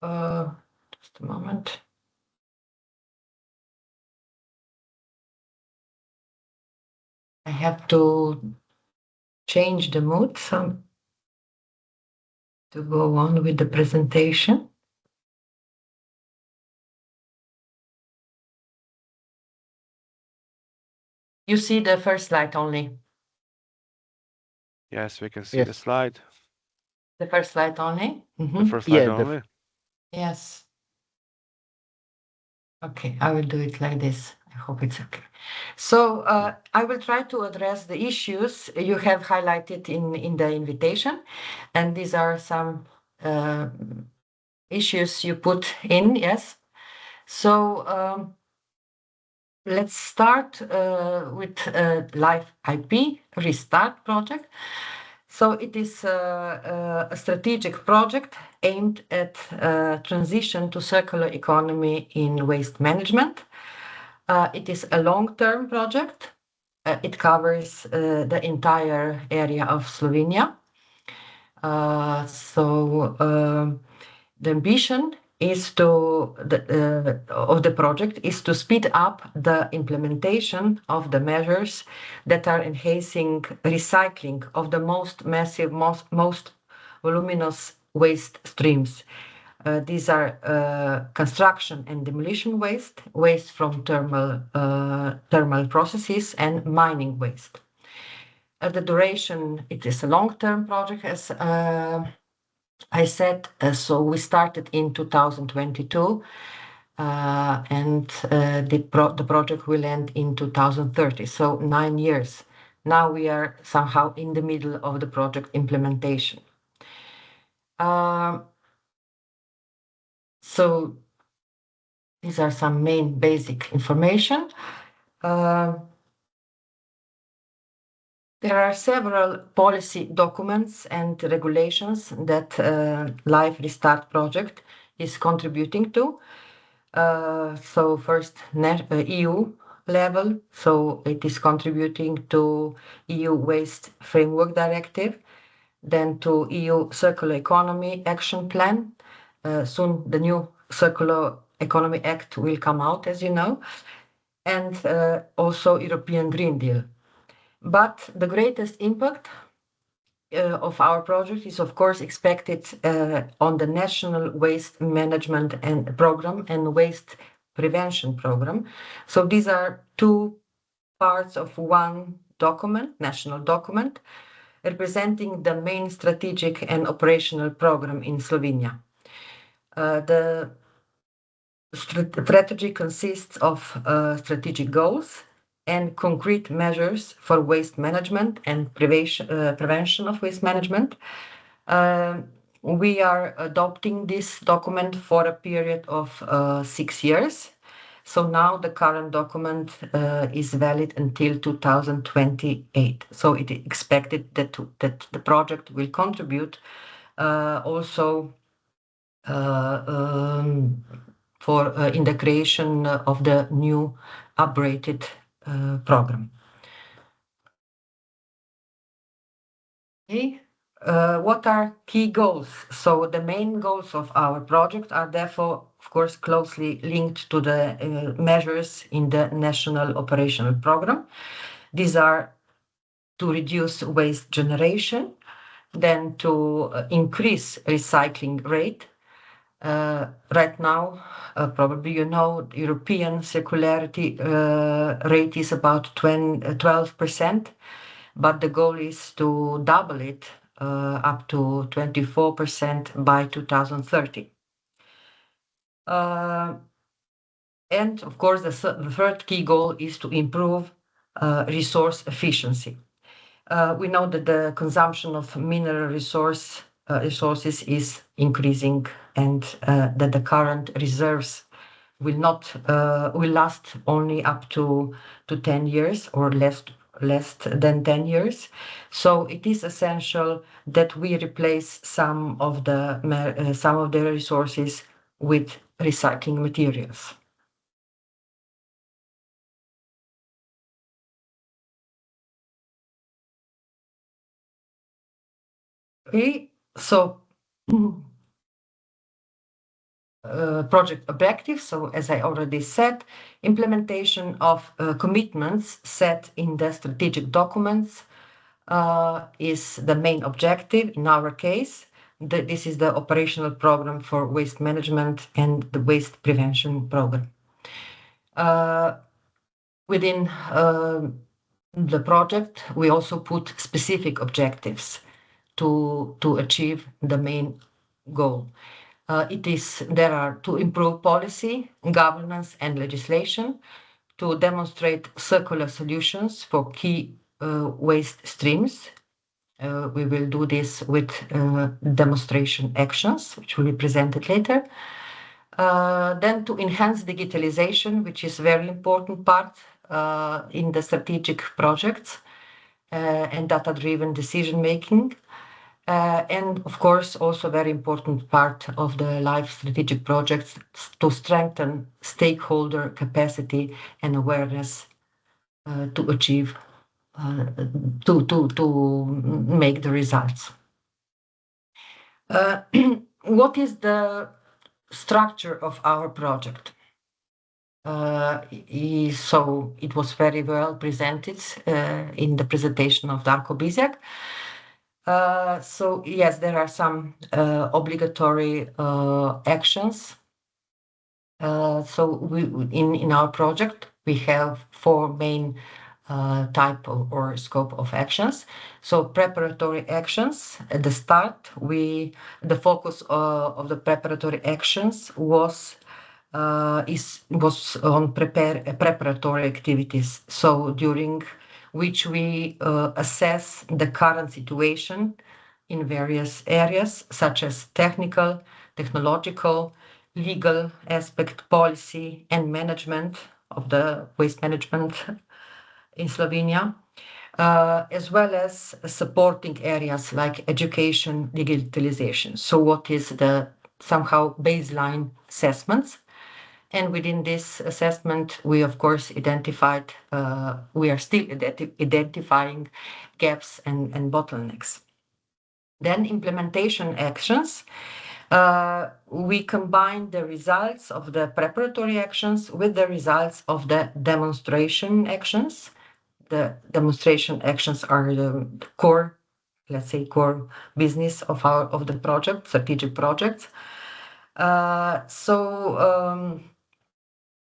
just a moment. I have to change the mood so to go on with the presentation. You see the first slide only? Yes, we can see the slide. The first slide only? Mm-hmm. The first slide only? Yes. Okay, I will do it like this. I hope it's okay. So I will try to address the issues you have highlighted in the invitation. And these are some issues you put in, yes. So let's start with Live IP Restart project. So it is a strategic project aimed at transition to circular economy in waste management. It is a long-term project. It covers the entire area of Slovenia. The ambition is of the project is to speed up the implementation of the measures that are enhancing recycling of the most massive, most voluminous waste streams. These are construction and demolition waste, waste from thermal processes, and mining waste. The duration, it is a long-term project, as I said, so we started in 2022, and the project will end in 2030, so 9 years. Now we are somehow in the middle of the project implementation. So these are some main basic information. There are several policy documents and regulations that Live Restart project is contributing to. So first, EU level, so it is contributing to EU Waste Framework Directive, then to EU Circular Economy Action Plan. Soon the new Circular Economy Act will come out, as you know, and also European Green Deal. But the greatest impact of our project is, of course, expected on the National Waste Management and Program and Waste Prevention Program. So these are two parts of one document, national document, representing the main strategic and operational program in Slovenia. The strategy consists of strategic goals and concrete measures for waste management and prevention of waste management. We are adopting this document for a period of 6 years. So now the current document is valid until 2028. So it is expected that the project will contribute also in the creation of the new upgraded program. Okay. What are key goals? So the main goals of our project are therefore, of course, closely linked to the measures in the National Operational Program. These are to reduce waste generation, then to increase recycling rate. Right now, probably you know, European circularity rate is about 12%, but the goal is to double it up to 24% by 2030. And of course, the third key goal is to improve resource efficiency. We know that the consumption of mineral resources is increasing, and that the current reserves will last only up to 10 years or less than 10 years. So it is essential that we replace some of the resources with recycling materials. Okay, so project objectives. So as I already said, implementation of commitments set in the strategic documents is the main objective in our case. This is the operational program for waste management and the waste prevention program. Within the project, we also put specific objectives to achieve the main goal. There are to improve policy, governance and legislation, to demonstrate circular solutions for key waste streams. We will do this with demonstration actions, which will be presented later. Then to enhance digitalization, which is a very important part in the strategic projects and data-driven decision-making. And of course, also a very important part of the LIFE strategic projects to strengthen stakeholder capacity and awareness to achieve, to make the results. What is the structure of our project? So it was very well presented in the presentation of Darko Bizjak. So yes, there are some obligatory actions. So in our project, we have 4 main type or scope of actions. So preparatory actions. At the start, the focus of the preparatory actions was on preparatory activities. So during which we assess the current situation in various areas, such as technological, legal aspect, policy, and management of the waste management in Slovenia, as well as supporting areas like education, digitalization. So what is the somehow baseline assessments? And within this assessment, we of course identified, we are still identifying gaps and bottlenecks. Then implementation actions. We combine the results of the preparatory actions with the results of the demonstration actions. The demonstration actions are the core, let's say, core business of the project, strategic projects.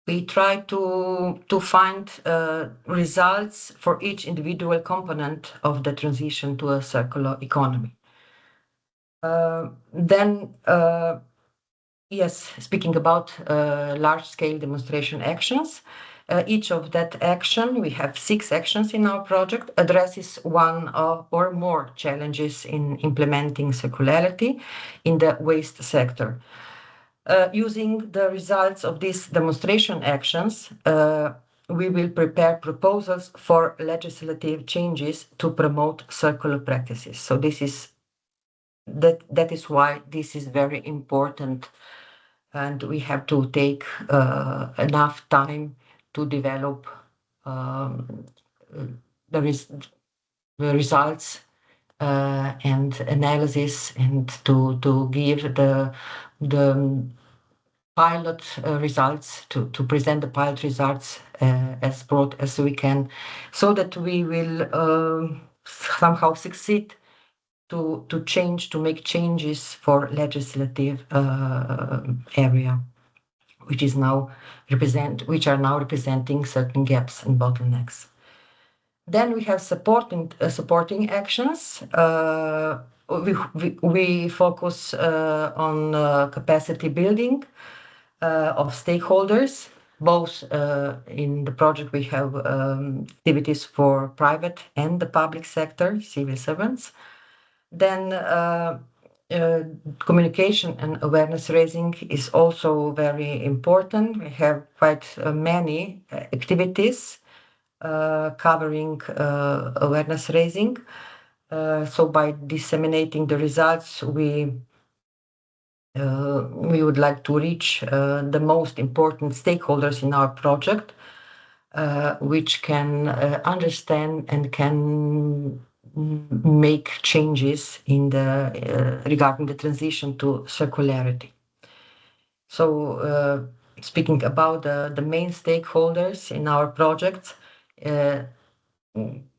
We try to find results for each individual component of the transition to a circular economy. Speaking about large-scale demonstration actions, each of that action, we have 6 actions in our project, addresses one or more challenges in implementing circularity in the waste sector. Using the results of these demonstration actions, we will prepare proposals for legislative changes to promote circular practices. So that is why this is very important, and we have to take enough time to develop the results and analysis, and to give the pilot results, to present the pilot results as broad as we can, so that we will somehow succeed to make changes for legislative area, which are now representing certain gaps and bottlenecks. Then we have supporting actions. We focus on capacity building of stakeholders. Both in the project we have activities for private and the public sector, civil servants. Then communication and awareness raising is also very important. We have quite many activities covering awareness raising. So by disseminating the results, we would like to reach the most important stakeholders in our project, which can understand and can make changes in regarding the transition to circularity. So speaking about the main stakeholders in our project,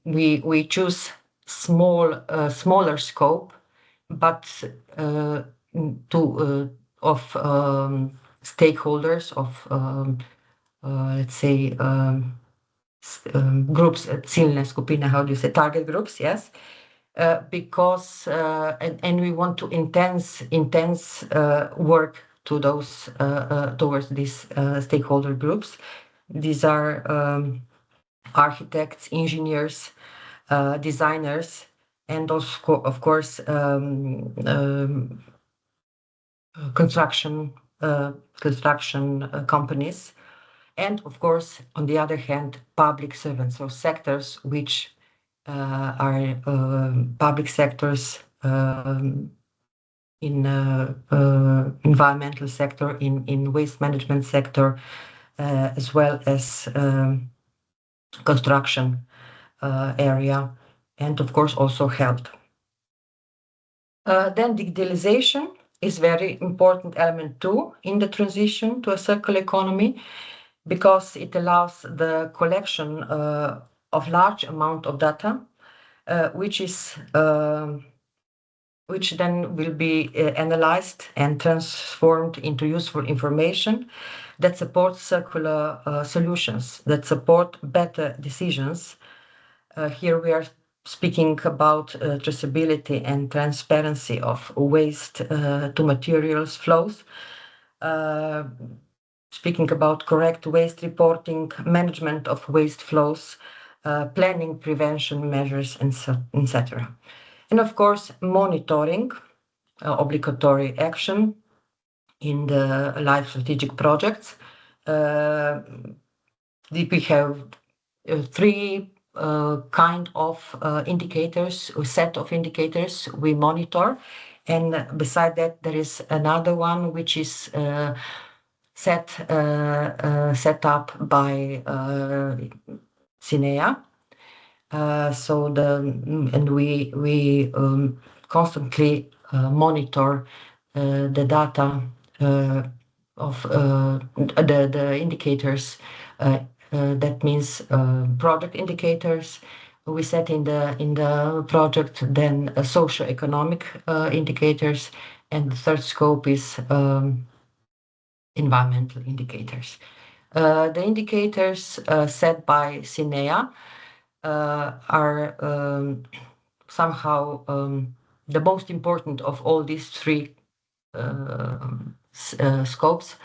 we choose smaller scope, but of stakeholders of let's say groups, ciljne skupine, how do you say, target groups, yes, because and we want to intense work to those towards these stakeholder groups. These are architects, engineers, designers, and also, of course, construction companies, and of course, on the other hand, public servants, so sectors which are public sectors in environmental sector, in waste management sector, as well as construction area, and of course also health. Then digitalization is very important element too in the transition to a circular economy, because it allows the collection of large amount of data, which then will be analyzed and transformed into useful information that supports circular solutions, that support better decisions. Here we are speaking about traceability and transparency of waste to materials flows, speaking about correct waste reporting, management of waste flows, planning, prevention measures, etc. And of course, monitoring, obligatory action in the life strategic projects. We have 3 kind of indicators, a set of indicators we monitor, and beside that there is another one which is set up by CINEA. And we constantly monitor the data of the indicators. That means project indicators we set in the project, then socio-economic indicators, and the third scope is environmental indicators. The indicators set by CINEA are somehow the most important of all these three scopes,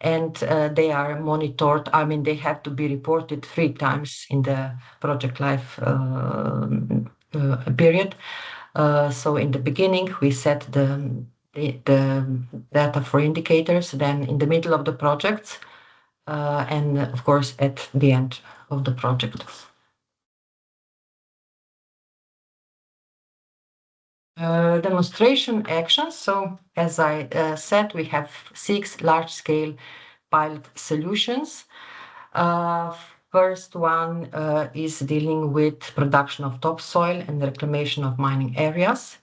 and they are monitored. I mean, they have to be reported 3 times in the project life period. So in the beginning, we set the data for indicators, then in the middle of the project, and of course at the end of the project. Demonstration actions. So as I said, we have 6 large-scale pilot solutions. First one is dealing with production of topsoil and reclamation of mining areas.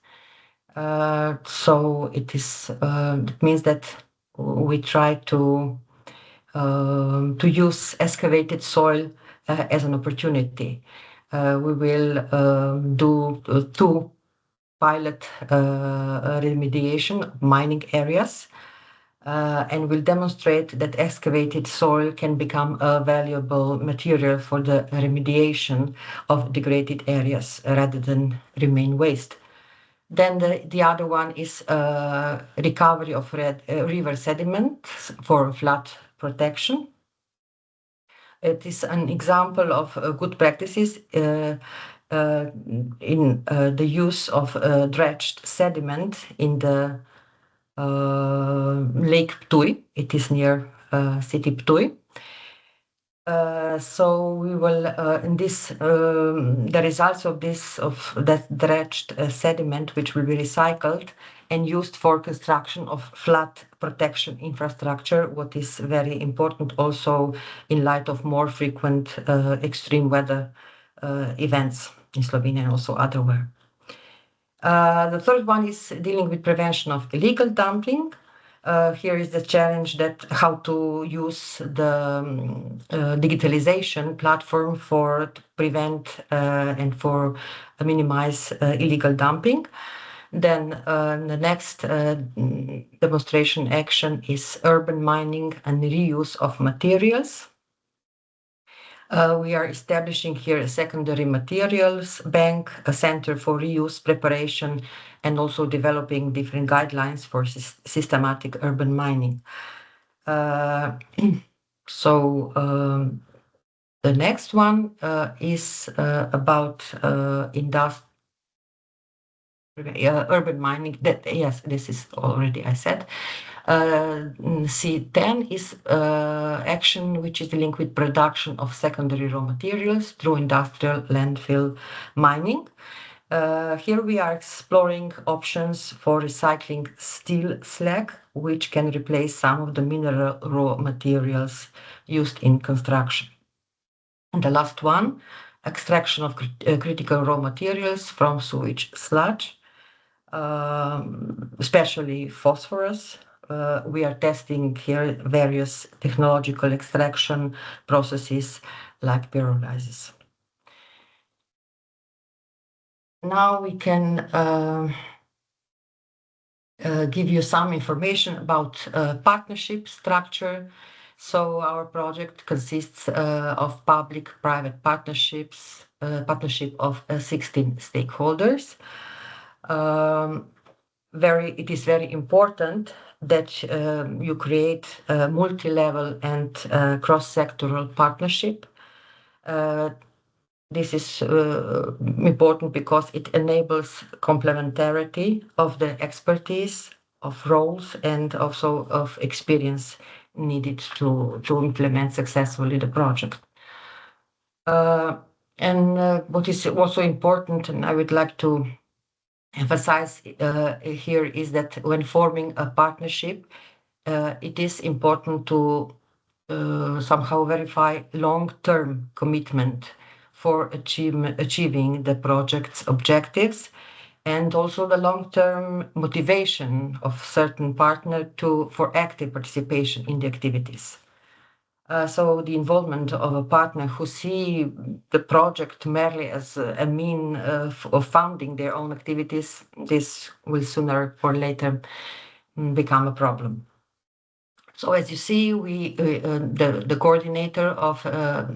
So it means that we try to use excavated soil as an opportunity. We will do 2 pilot remediation of mining areas, and will demonstrate that excavated soil can become a valuable material for the remediation of degraded areas rather than remain waste. Then the other one is recovery of river sediment for flood protection. It is an example of good practices in the use of dredged sediment in the Lake Ptuj. It is near city Ptuj. So we will in this the results of that dredged sediment, which will be recycled and used for construction of flood protection infrastructure, what is very important also in light of more frequent extreme weather events in Slovenia and also elsewhere. The third one is dealing with prevention of illegal dumping. Here is the challenge that how to use the digitalization platform to prevent and for minimize illegal dumping. Then the next demonstration action is urban mining and reuse of materials. We are establishing here a secondary materials bank, a center for reuse preparation, and also developing different guidelines for systematic urban mining. So the next one is about urban mining. Yes, this is already I said. C10 is action which is linked with production of secondary raw materials through industrial landfill mining. Here we are exploring options for recycling steel slag, which can replace some of the mineral raw materials used in construction. And the last one, extraction of critical raw materials from sewage sludge, especially phosphorus. We are testing here various technological extraction processes like pyrolysis. Now we can give you some information about partnership structure. So our project consists of public-private partnerships, partnership of 16 stakeholders. It is very important that you create a multi-level and cross-sectoral partnership. This is important because it enables complementarity of the expertise, of roles, and also of experience needed to implement successfully the project. And what is also important, and I would like to emphasize here, is that when forming a partnership, it is important to somehow verify long-term commitment for achieving the project's objectives, and also the long-term motivation of certain partner for active participation in the activities. So the involvement of a partner who see the project merely as a mean of funding their own activities, this will sooner or later become a problem. So as you see, the coordinator of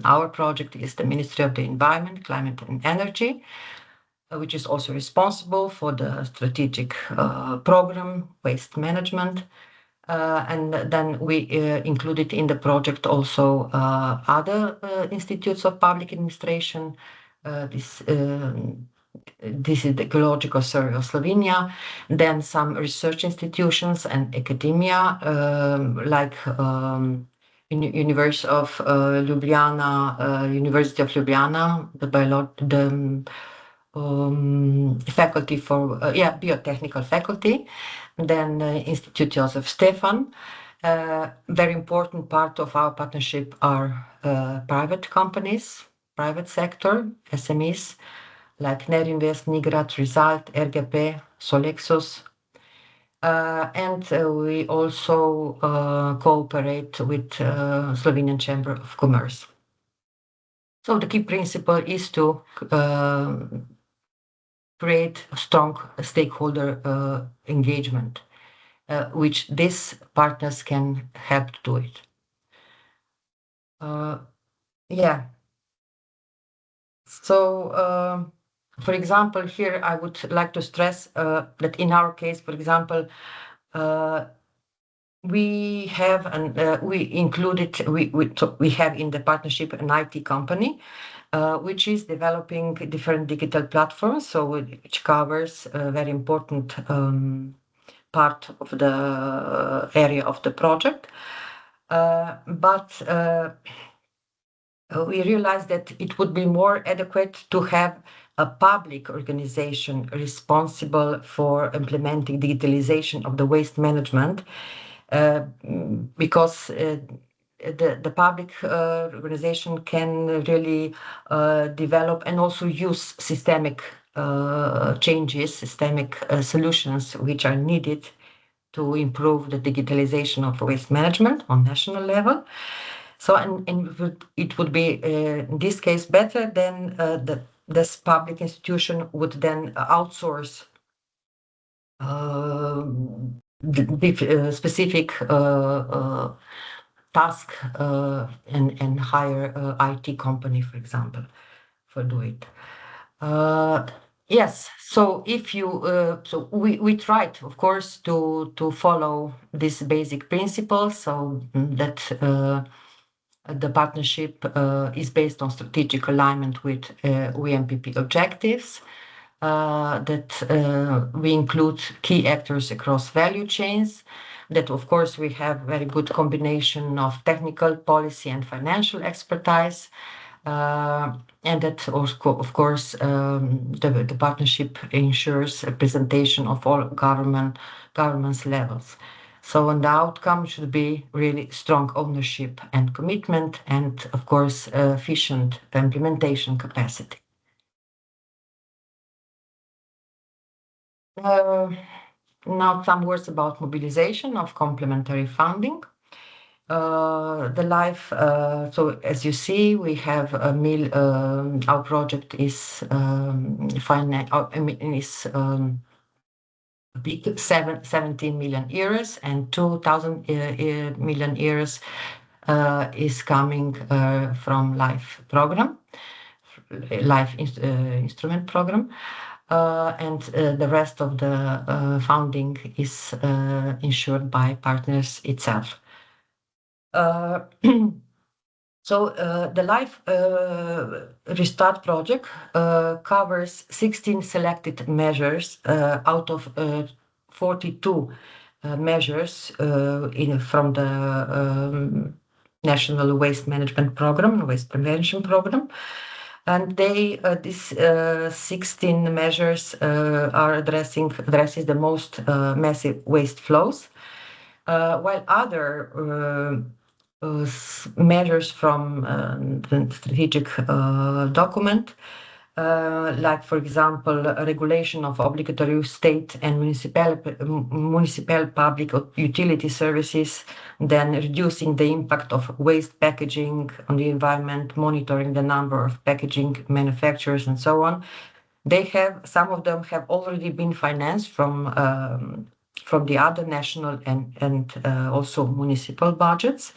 our project is the Ministry of the Environment, Climate and Energy, which is also responsible for the strategic program, waste management. And then we included in the project also other institutes of public administration. This is the Geological Survey of Slovenia, then some research institutions and academia, like University of Ljubljana, the faculty for biotechnical faculty, then Institute Joseph Stefan. Very important part of our partnership are private companies, private sector, SMEs, like Nerinvest, Nigrad, Result, RGP, Solexus. And we also cooperate with Slovenian Chamber of Commerce. So the key principle is to create a strong stakeholder engagement, which these partners can help to do it. So, for example, here I would like to stress that in our case, for example, we have we have in the partnership an IT company, which is developing different digital platforms, so which covers a very important part of the area of the project. But we realized that it would be more adequate to have a public organization responsible for implementing digitalization of the waste management, because the public organization can really develop and also use systemic changes, systemic solutions which are needed to improve the digitalization of waste management on national level. So, and it would be in this case better than this public institution would then outsource the specific task and hire IT company, for example, for do it. Yes, so if you so we tried, of course, to follow these basic principles, so that the partnership is based on strategic alignment with UNPP objectives, that we include key actors across value chains, that of course we have very good combination of technical, policy and financial expertise, and that also, of course, the partnership ensures representation of all government's levels. So, and the outcome should be really strong ownership and commitment, and of course, efficient implementation capacity. Now some words about mobilization of complementary funding. The life, so as you see, we have our project is 17 million euros, and 2,000 million euros is coming from LIFE program, LIFE instrument program, and the rest of the funding is ensured by partners itself. So the LIFE Restart project covers 16 selected measures out of 42 measures from the National Waste Management Program, Waste Prevention Program. And these 16 measures are addresses the most massive waste flows. while other measures from the strategic document, like, for example, a regulation of obligatory state and municipal public utility services, then reducing the impact of waste packaging on the environment, monitoring the number of packaging manufacturers, and so on. Some of them have already been financed from the other national and also municipal budgets.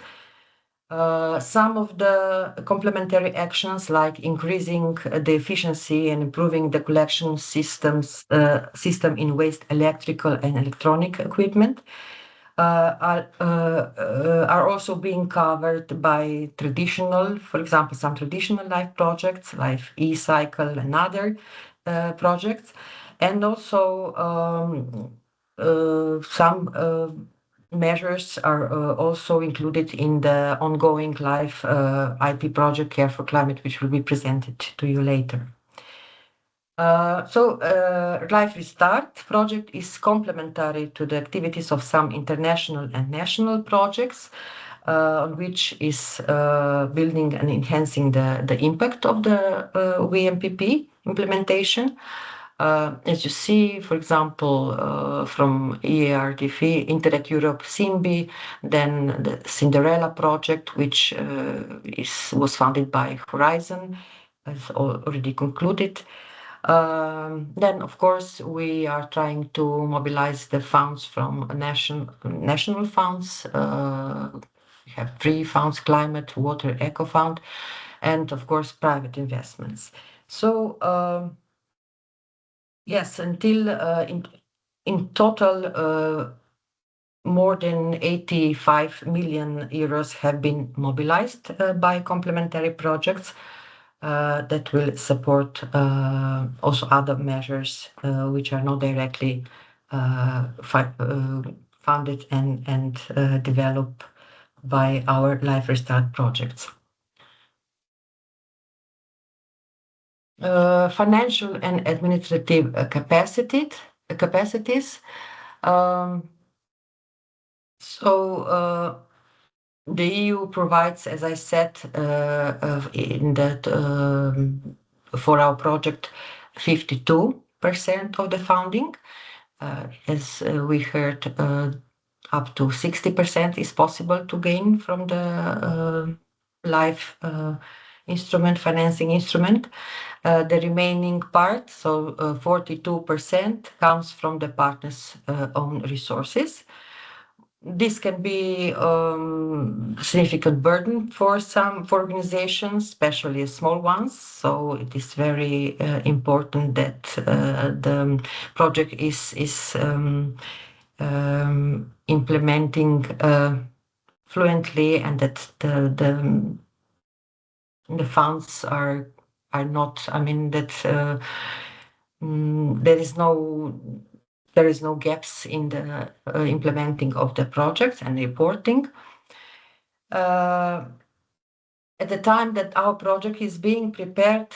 Some of the complementary actions, like increasing the efficiency and improving the collection system in waste electrical and electronic equipment, are also being covered by traditional, for example, some traditional life projects like e-cycle and other projects, and also some measures are also included in the ongoing life IP project Care for Climate, which will be presented to you later. Life Restart project is complementary to the activities of some international and national projects, on which is building and enhancing the impact of the WMPP implementation. As you see, for example, from EARDF, Interreg Europe, SIMBI, then the Cinderella project, which was funded by Horizon, has already concluded. Then, of course, we are trying to mobilize the funds from national funds. We have 3 funds: Climate, Water, Eco Fund, and of course, private investments. So, yes, until in total, more than 85 million euros have been mobilized by complementary projects that will support also other measures which are not directly funded and developed by our Life Restart projects. Financial and administrative capacities. The EU provides, as I said, in that for our project, 52% of the funding. As we heard, up to 60% is possible to gain from the life financing instrument. The remaining part, so 42%, comes from the partners' own resources. This can be a significant burden for organizations, especially small ones. So it is very important that the project is implementing fluently, and that the funds are not. I mean that there is no gaps in the implementing of the projects and reporting. At the time that our project is being prepared,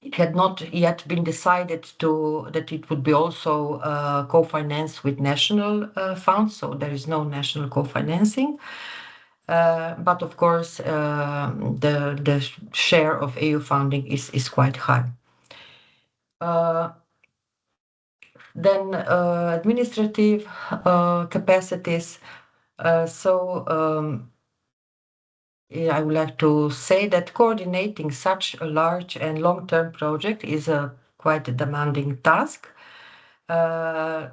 it had not yet been decided that it would be also co-financed with national funds, so there is no national co-financing. But of course, the share of EU funding is quite high. Then administrative capacities. I would like to say that coordinating such a large and long-term project is a quite demanding task. That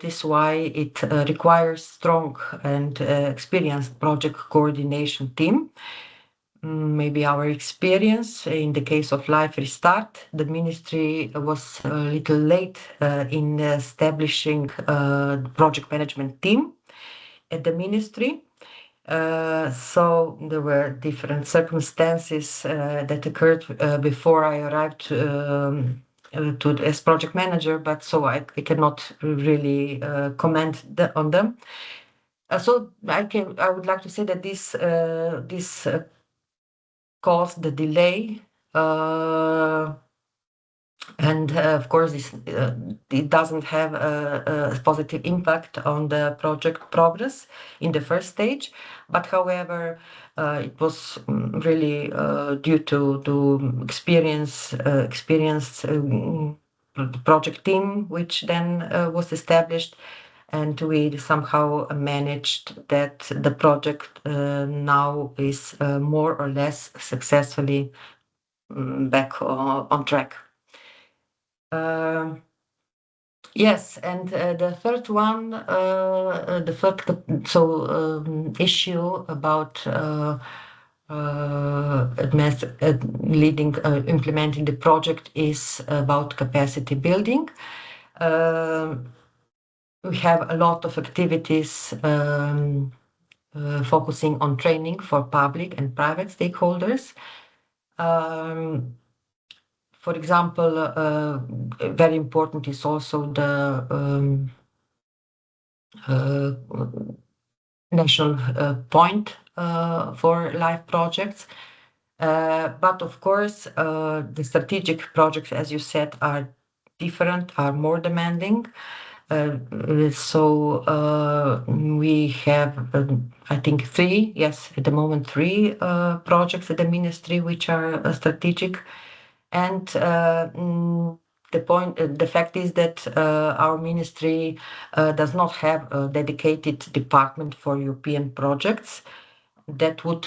is why it requires strong and experienced project coordination team. Maybe our experience in the case of Life Restart, the ministry was a little late in establishing the project management team at the ministry. So there were different circumstances that occurred before I arrived as project manager, but so I cannot really comment on them. So I would like to say that this caused the delay And of course, it doesn't have a positive impact on the project progress in the first stage. But however, it was really due to experienced project team, which then was established, and we somehow managed that the project now is more or less successfully back on track. Yes, and the third one, issue about implementing the project is about capacity building. We have a lot of activities focusing on training for public and private stakeholders. For example, very important is also the national point for live projects. But of course, the strategic projects, as you said, are different, are more demanding. So we have, I think, three at the moment, three projects at the ministry which are strategic. And the fact is that our ministry does not have a dedicated department for European projects that would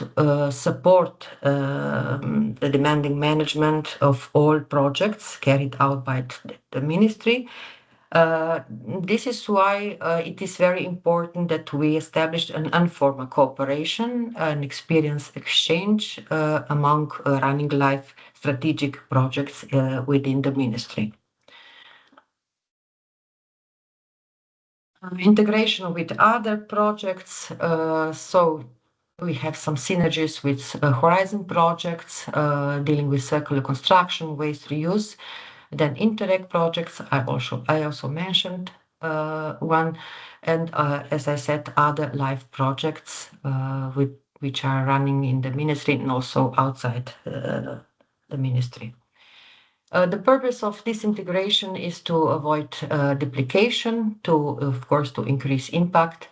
support the demanding management of all projects carried out by the ministry. This is why it is very important that we established an informal cooperation, an experience exchange among running live strategic projects within the ministry. Integration with other projects. So we have some synergies with Horizon projects dealing with circular construction, waste reuse. Then Interreg projects, I also mentioned one, and as I said, other live projects which are running in the ministry and also outside the ministry. The purpose of this integration is to avoid duplication, of course, to increase impact,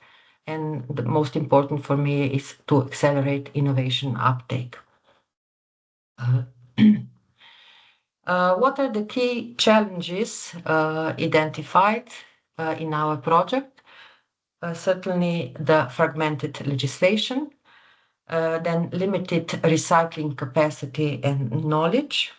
and the most important for me is to accelerate innovation uptake. What are the key challenges identified in our project? Certainly the fragmented legislation, then limited recycling capacity and knowledge.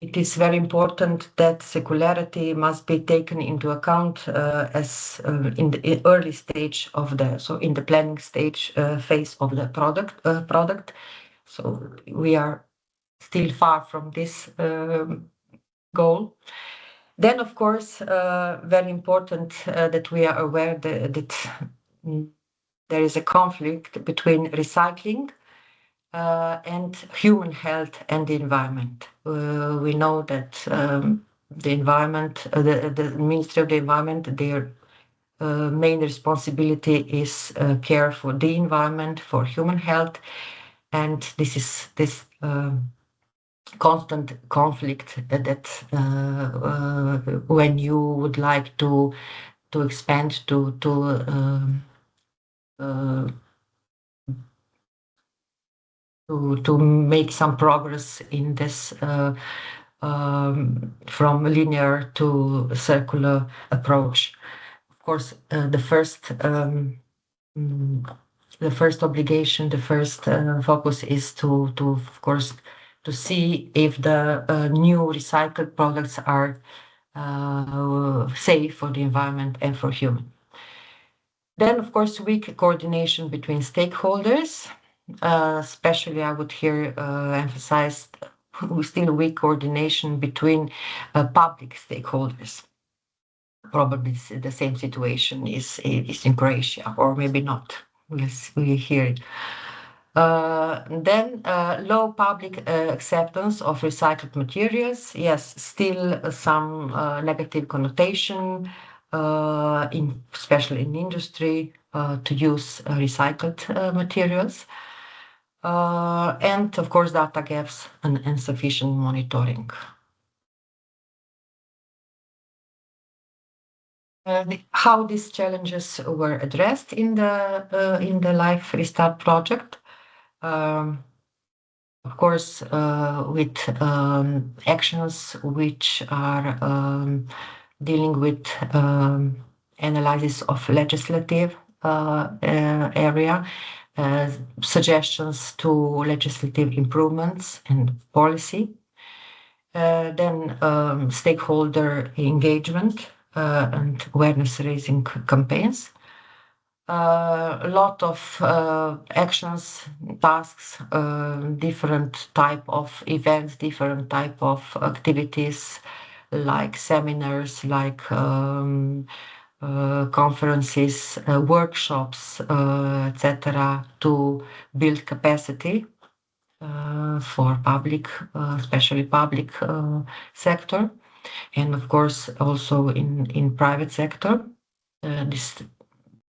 It is very important that circularity must be taken into account as in the early stage of in the planning stage phase of the product. So we are still far from this goal. Then, of course, very important that we are aware that there is a conflict between recycling and human health and the environment. We know that the environment, the Ministry of the Environment, their main responsibility is care for the environment, for human health, and this constant conflict that when you would like to expand to make some progress in this from linear to circular approach. Of course, the first obligation, the first focus is to of course to see if the new recycled products are safe for the environment and for human. Then, of course, weak coordination between stakeholders. Especially, I would here emphasize still weak coordination between public stakeholders. Probably the same situation is in Croatia, or maybe not. We hear it. Then low public acceptance of recycled materials. Yes, still some negative connotation, especially in industry, to use recycled materials. and of course data gaps and insufficient monitoring. How these challenges were addressed in the Life Restart project, of course, with actions which are dealing with analysis of legislative area, suggestions to legislative improvements and policy, then stakeholder engagement and awareness-raising campaigns. A lot of actions, tasks, different type of events, different type of activities, like seminars, like conferences, workshops, etc., to build capacity for public, especially public sector, and of course also in private sector. This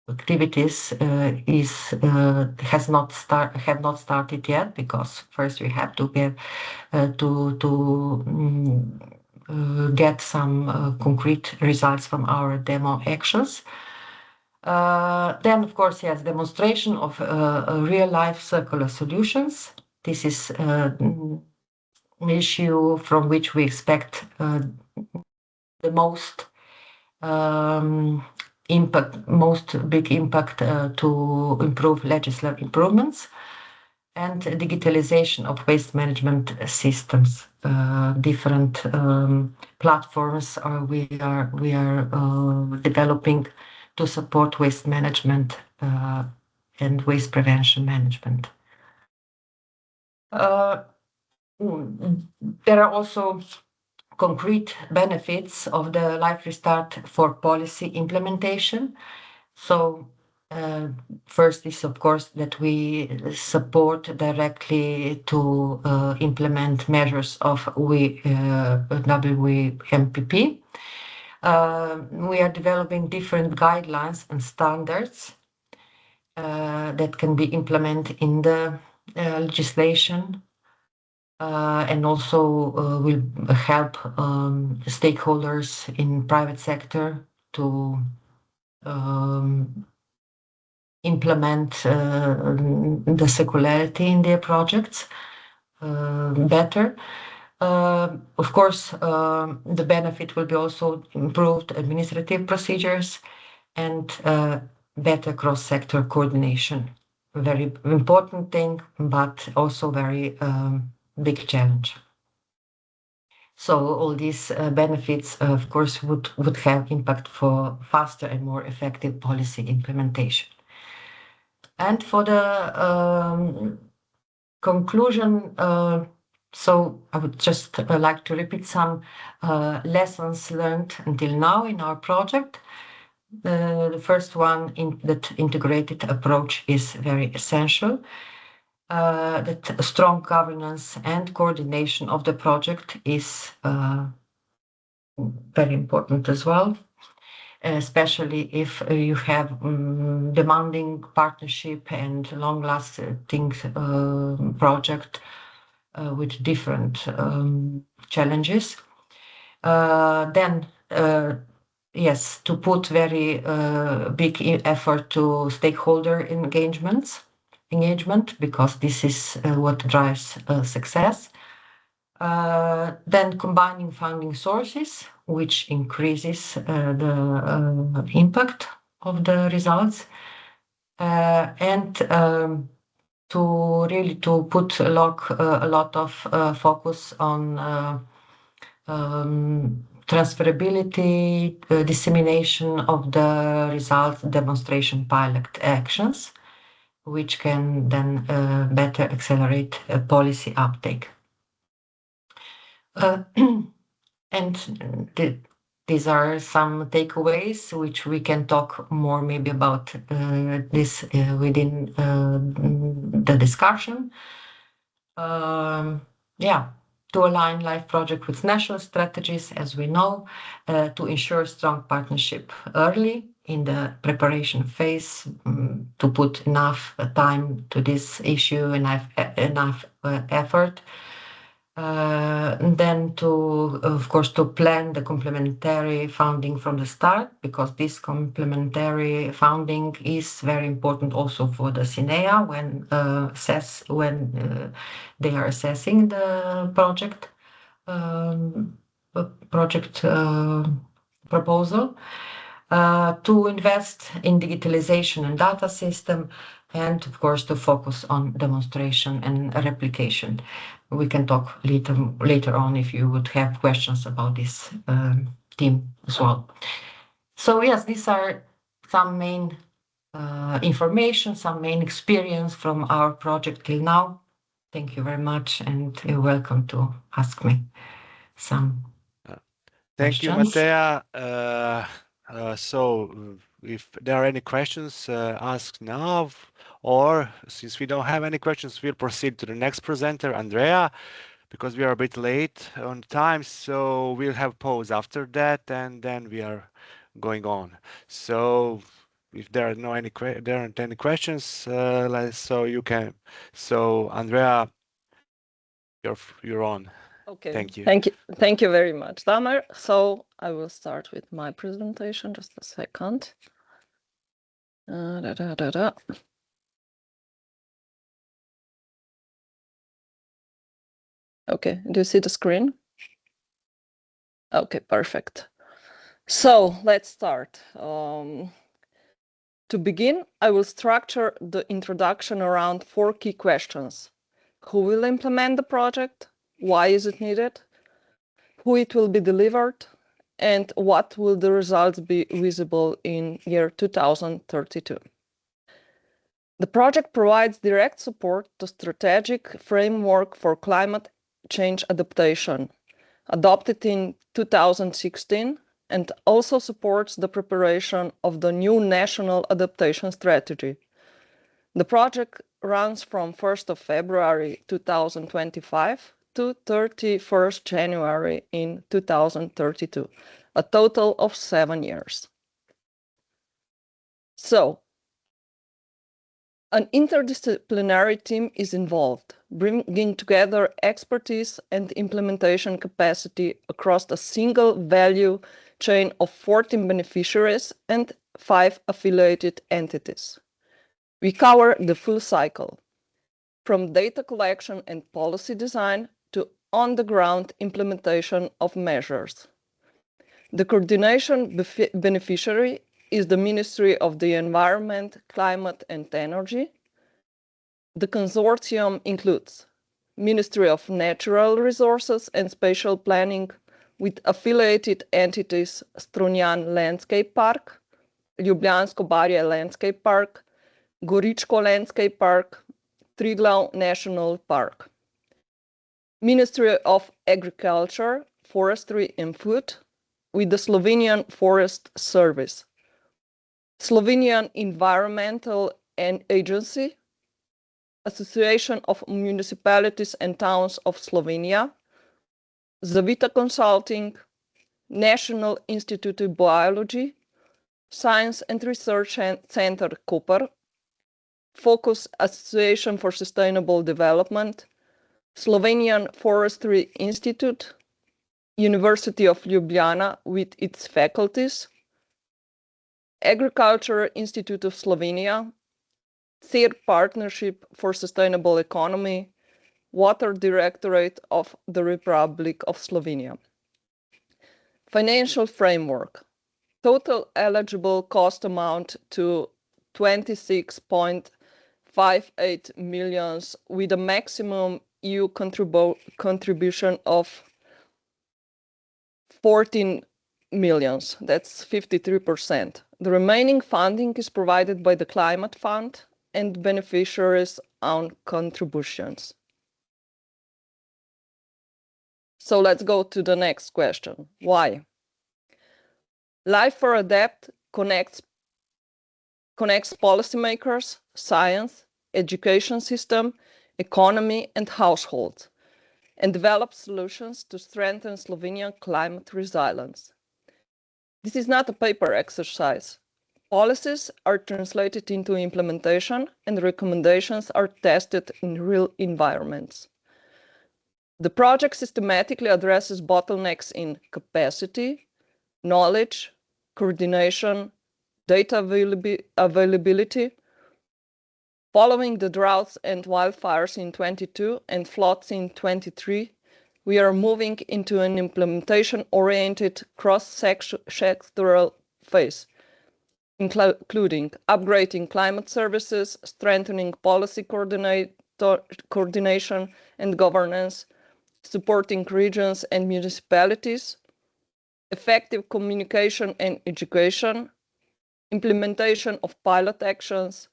activities have not started yet, because first we have to get some concrete results from our demo actions. Then, of course, yes, demonstration of real-life circular solutions. This is an issue from which we expect the most big impact to improve legislative improvements, and digitalization of waste management systems. Different platforms we are developing to support waste management and waste prevention management. There are also concrete benefits of the Life Restart for policy implementation. So first is, of course, that we support directly to implement measures of WMPP. We are developing different guidelines and standards that can be implemented in the legislation, and also will help stakeholders in private sector to implement the circularity in their projects better. Of course, the benefit will be also improved administrative procedures and better cross-sector coordination. A very important thing, but also very big challenge. So all these benefits, of course, would have impact for faster and more effective policy implementation. And for the conclusion, so I would just like to repeat some lessons learned until now in our project. The first one, that integrated approach is very essential. That strong governance and coordination of the project is very important as well, especially if you have demanding partnership and long-lasting project with different challenges. Then, yes, to put very big effort to stakeholder engagement, because this is what drives success. Then combining funding sources, which increases the impact of the results, and to put a lot of focus on transferability, dissemination of the results, demonstration pilot actions, which can then better accelerate policy uptake. And these are some takeaways which we can talk more maybe about this within the discussion. To align LIFE project with national strategies, as we know, to ensure strong partnership early in the preparation phase to put enough time to this issue and enough effort. And then of course, to plan the complementary funding from the start, because this complementary funding is very important also for the SINEA when they are assessing the project proposal. To invest in digitalization and data system, and of course to focus on demonstration and replication. We can talk later on if you would have questions about this theme as well. So yes, these are some main information, some main experience from our project till now. Thank you very much, and you're welcome to ask me some Thank you, questions. Mateja. So if there are any questions, ask now, or since we don't have any questions, we'll proceed to the next presenter, Andreja, because we are a bit late on time, so we'll have pause after that, and then we are going on. So if there aren't any questions, so you can. So Andreja, you're on. Okay. Thank you. Thank you very much, Damir. So I will start with my presentation. Just a second. Okay, do you see the screen? Okay, perfect. So let's start. To begin, I will structure the introduction around 4 key questions. Who will implement the project? Why is it needed? Who it will be delivered? And what will the results be visible in year 2032? The project provides direct support to strategic framework for climate change adaptation, adopted in 2016, and also supports the preparation of the new national adaptation strategy. The project runs from 1st of February 2025 to 31st January in 2032, a total of 7 years. So, an interdisciplinary team is involved, bringing together expertise and implementation capacity across a single value chain of 14 beneficiaries and 5 affiliated entities. We cover the full cycle, from data collection and policy design to on-the-ground implementation of measures. The coordination beneficiary is the Ministry of the Environment, Climate and Energy. The consortium includes Ministry of Natural Resources and Spatial Planning, with affiliated entities Strunjan Landscape Park, Ljubljansko Barje Landscape Park, Goričko Landscape Park, Triglav National Park. Ministry of Agriculture, Forestry and Food, with the Slovenian Forest Service. Slovenian Environmental Agency, Association of Municipalities and Towns of Slovenia, Zavita Consulting, National Institute of Biology, Science and Research Center Koper, Focus Association for Sustainable Development, Slovenian Forestry Institute, University of Ljubljana with its faculties, Agriculture Institute of Slovenia, CIR Partnership for Sustainable Economy, Water Directorate of the Republic of Slovenia. Financial framework. Total eligible cost amount to 26.58 million, with a maximum EU contribution of 14 million. That's 53%. The remaining funding is provided by the Climate Fund and beneficiaries' own contributions. So let's go to the next question. Why? Life for Adapt connects policymakers, science, education system, economy, and households, and develops solutions to strengthen Slovenian climate resilience. This is not a paper exercise. Policies are translated into implementation and recommendations are tested in real environments. The project systematically addresses bottlenecks in capacity, knowledge, coordination, data availability. Following the droughts and wildfires in 22 and floods in 23, we are moving into an implementation-oriented cross-sectoral phase, including upgrading climate services, strengthening policy coordination and governance, supporting regions and municipalities, effective communication and education, implementation of pilot actions,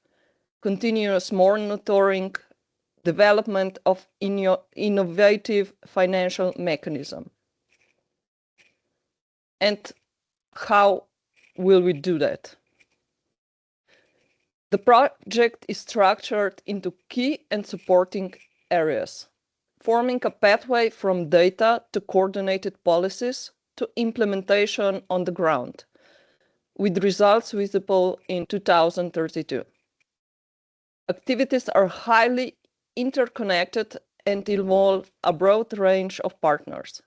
continuous monitoring, development of innovative financial mechanism. And how will we do that? The project is structured into key and supporting areas, forming a pathway from data to coordinated policies to implementation on the ground, with results visible in 2032. Activities are highly interconnected and involve a broad range of partners.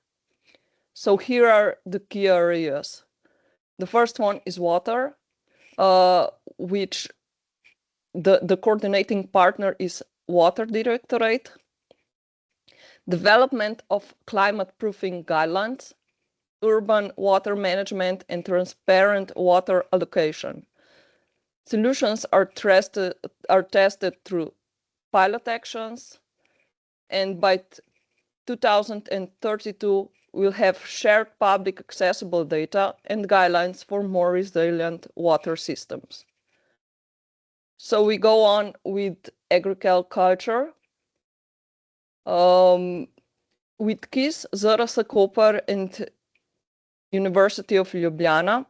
So here are the key areas. The first one is water, which the coordinating partner is Water Directorate. Development of climate-proofing guidelines, urban water management and transparent water allocation. Solutions are tested through pilot actions, and by 2032, we'll have shared public accessible data and guidelines for more resilient water systems. So we go on with agriculture. With KIS, ZRS Koper and University of Ljubljana,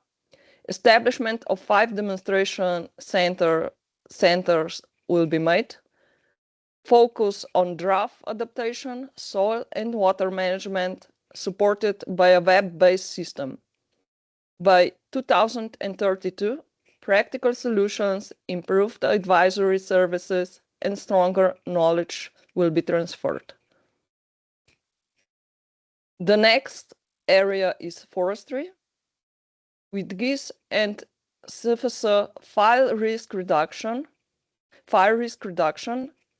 establishment of 5 demonstration centers will be made. Focus on drought adaptation, soil and water management, supported by a web-based system. By 2032, practical solutions, improved advisory services, and stronger knowledge will be transferred. The next area is forestry. With GIS and CFS, fire risk reduction,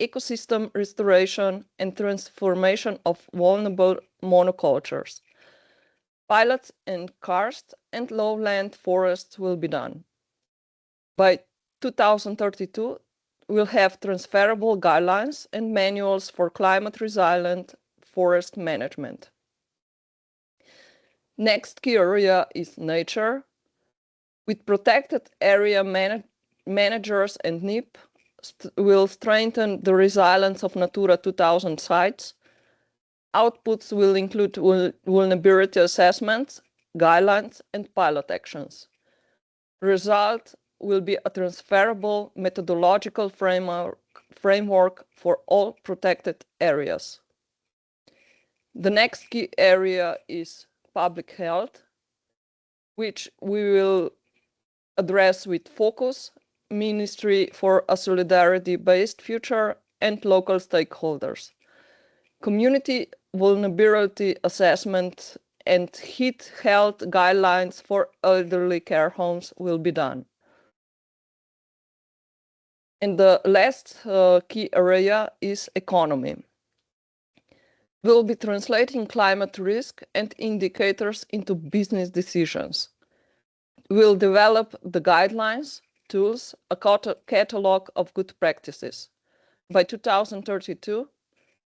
ecosystem restoration, and transformation of vulnerable monocultures. Pilots in karst and lowland forests will be done. By 2032, we'll have transferable guidelines and manuals for climate-resilient forest management. Next key area is nature. With protected area managers and NIP, will strengthen the resilience of Natura 2000 sites. Outputs will include vulnerability assessments, guidelines, and pilot actions. Result will be a transferable methodological framework for all protected areas. The next key area is public health, which we will address with focus, Ministry for a Solidarity-Based Future, and local stakeholders. Community vulnerability assessment and heat health guidelines for elderly care homes will be done. And the last key area is economy. We'll be translating climate risk and indicators into business decisions. We'll develop the guidelines, tools, a catalog of good practices. By 2032,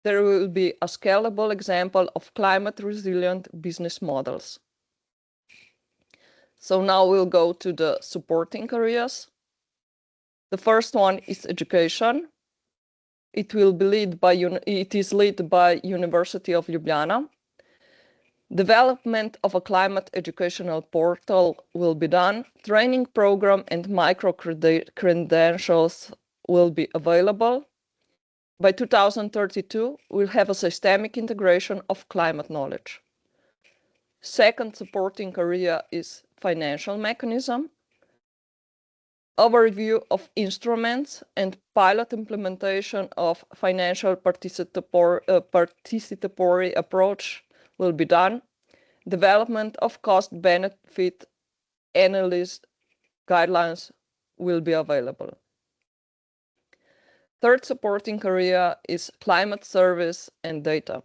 there will be a scalable example of climate-resilient business models. So now we'll go to the supporting areas. The first one is education. It is led by University of Ljubljana. Development of a climate educational portal will be done. Training program and micro-credentials will be available. By 2032, we'll have a systemic integration of climate knowledge. Second supporting area is financial mechanism. overview of instruments and pilot implementation of financial participatory approach will be done. Development of cost-benefit analysis guidelines will be available. Third supporting area is climate service and data.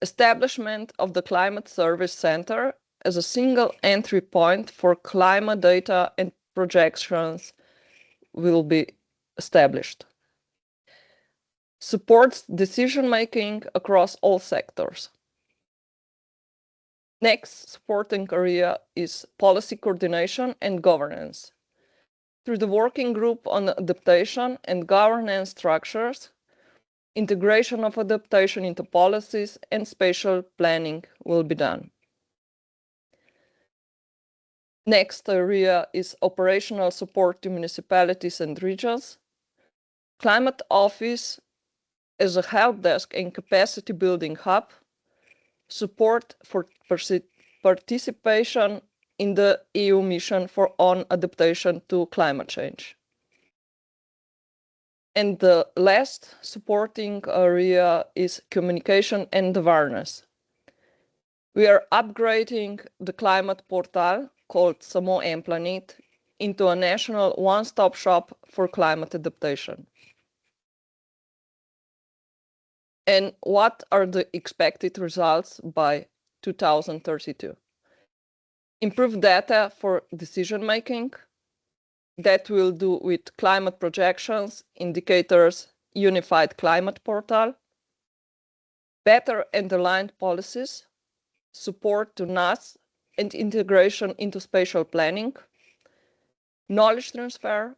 Establishment of the Climate Service Center as a single entry point for climate data and projections will be established. Supports decision-making across all sectors. Next supporting area is policy coordination and governance. Through the working group on adaptation and governance structures, integration of adaptation into policies and spatial planning will be done. Next area is operational support to municipalities and regions. Climate Office as a help desk and capacity building hub. Support for participation in the EU mission on adaptation to climate change. And the last supporting area is communication and awareness. We are upgrading the climate portal called Samo en planet into a national one-stop shop for climate adaptation. And what are the expected results by 2032? Improved data for decision-making. That will do with climate projections, indicators, unified climate portal. Better and aligned policies. Support to NAS and integration into spatial planning. Knowledge transfer.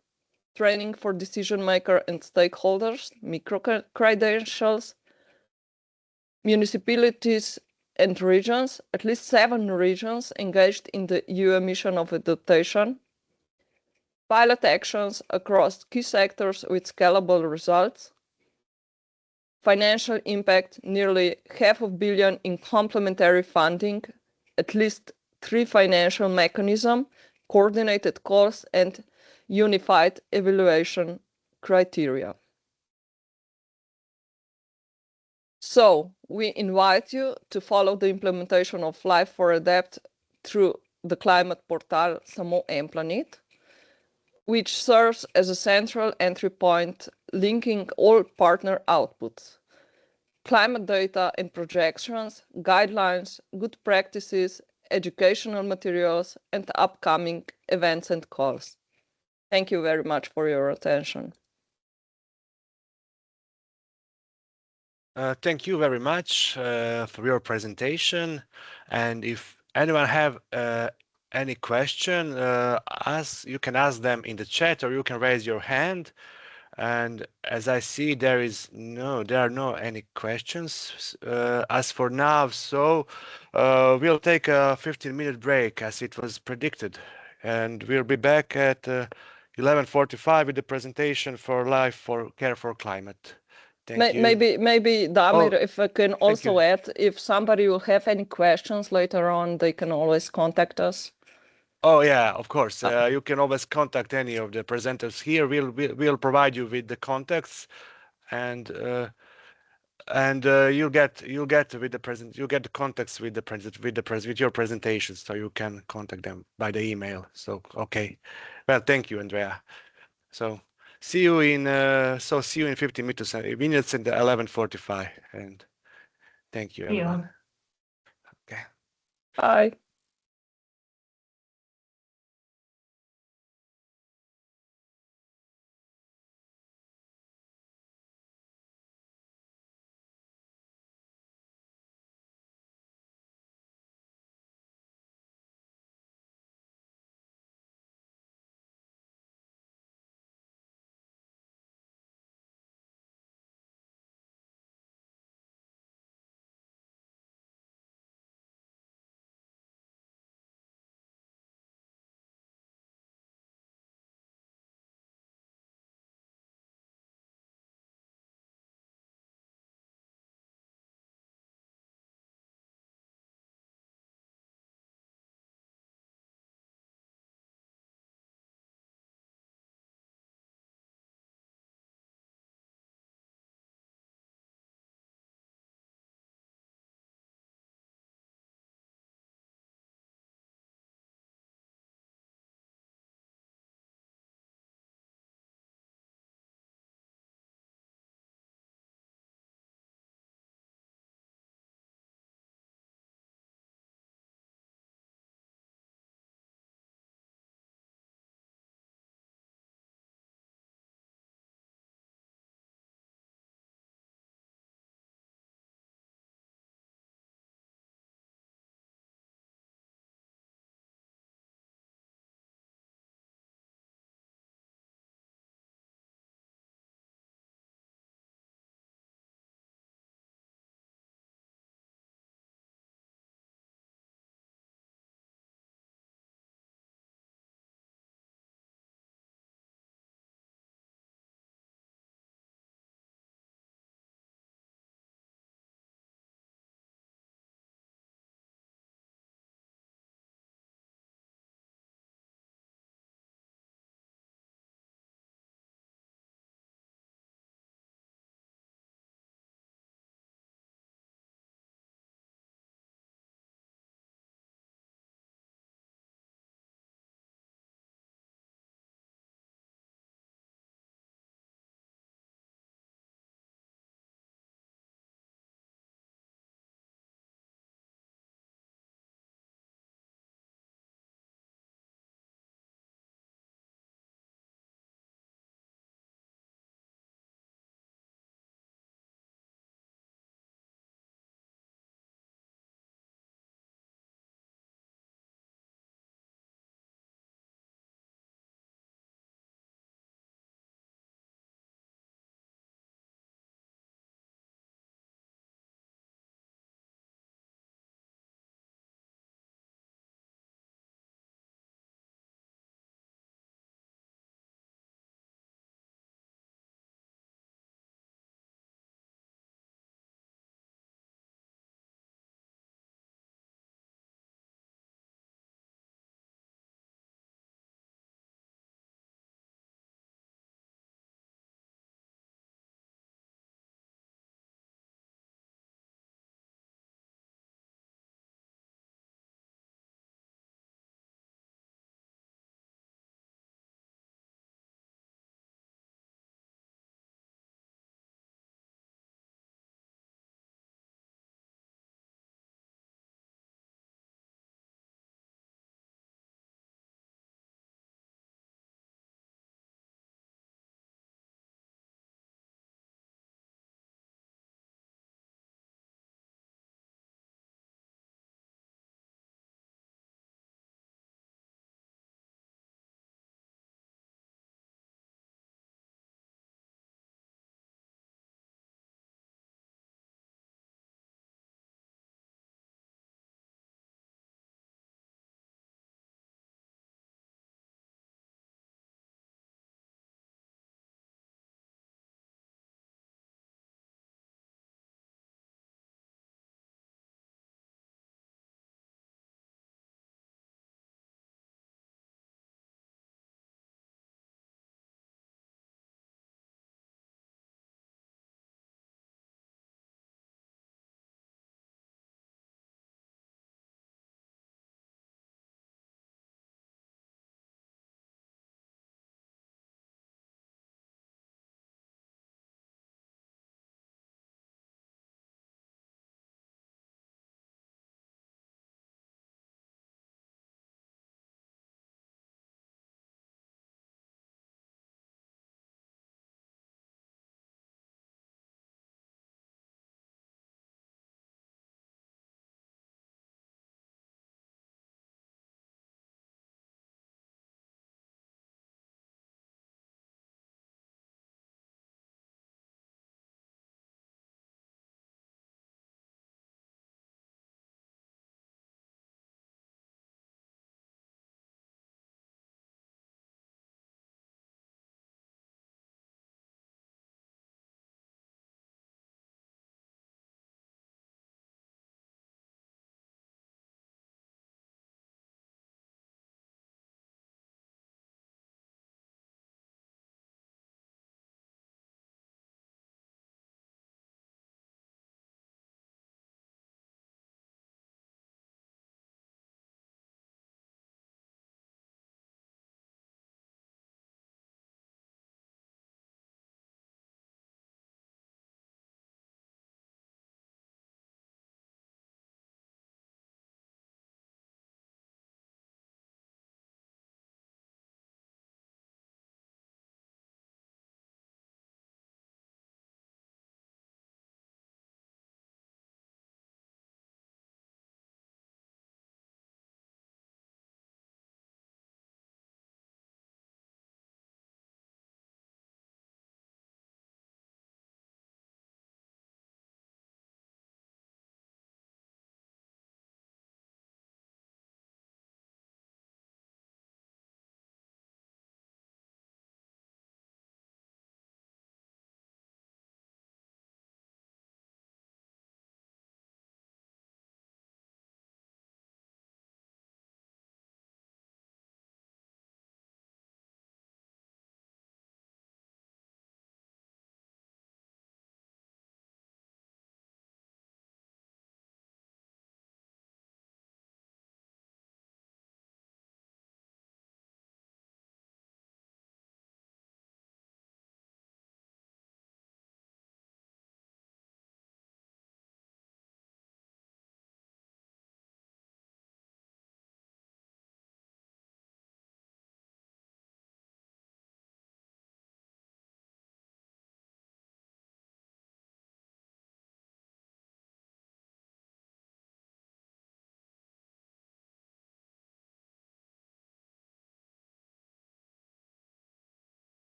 Training for decision-maker and stakeholders, micro-credentials. Municipalities and regions, at least 7 regions engaged in the EU mission of adaptation. Pilot actions across key sectors with scalable results. Financial impact, nearly $500 million in complementary funding, at least 3 financial mechanisms, coordinated calls, and unified evaluation criteria. So we invite you to follow the implementation of Life for Adapt through the climate portal Samo en planet, which serves as a central entry point linking all partner outputs, climate data and projections, guidelines, good practices, educational materials, and upcoming events and calls. Thank you very much for your attention. Thank you very much for your presentation. And if anyone have any question, you can ask them in the chat, or you can raise your hand. And as I see, there are no any questions as for now. So we'll take a 15-minute break as it was predicted, and we'll be back at 11:45 with the presentation for Life for Care for Climate. Thank you. Maybe Damir, if I can also add, if somebody will have any questions later on, they can always contact us. Oh yeah, of course. You can always contact any of the presenters here. We'll provide you with the contacts, and you'll get the contacts with your presentations, so you can contact them by the email. So okay, well, thank you, Andrea. So see you in 15 minutes at 11:45, and thank you, everyone. Okay. Bye.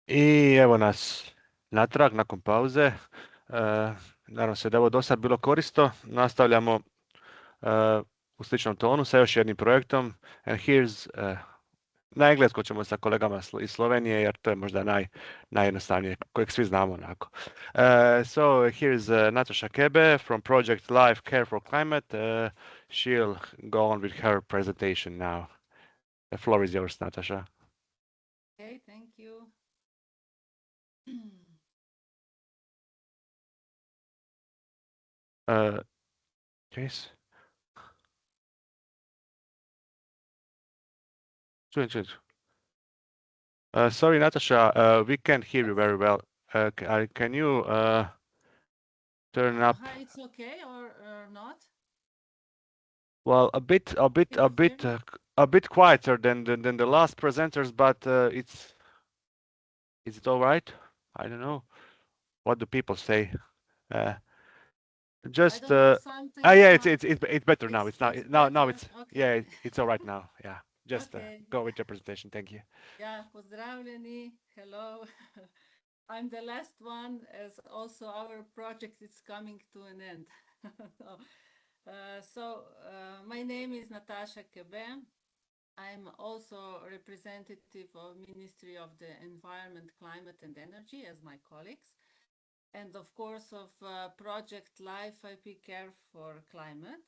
I evo nas natrag nakon pauze. Nadam se da je ovo do sad bilo korisno. Nastavljamo u sličnom tonu sa još jednim projektom. And here's, na engleskom ćemo sa kolegama iz Slovenije, jer to je možda najjednostavnije, kojeg svi znamo onako. So here's Nataša Kebe from project Life Care for Climate. She'll go on with her presentation now. The floor is yours, Nataša. Okay, thank you. Yes. Sorry, Natasha, we can't hear you very well. Can you turn up? It's okay or not? Well, a bit quieter than the last presenters, but is it all right? I don't know. What do people say? Just yeah, it's better now. It's it's okay. Yeah, it's all right now. Yeah, just Okay. go with your presentation. Thank you. Yeah, pozdravljeni. Hello. I'm the last one, as also our project is coming to an end. My name is Nataša Kebe. I'm also representative of Ministry of the Environment, Climate and Energy as my colleagues. And of course of project Life IP Care for Climate.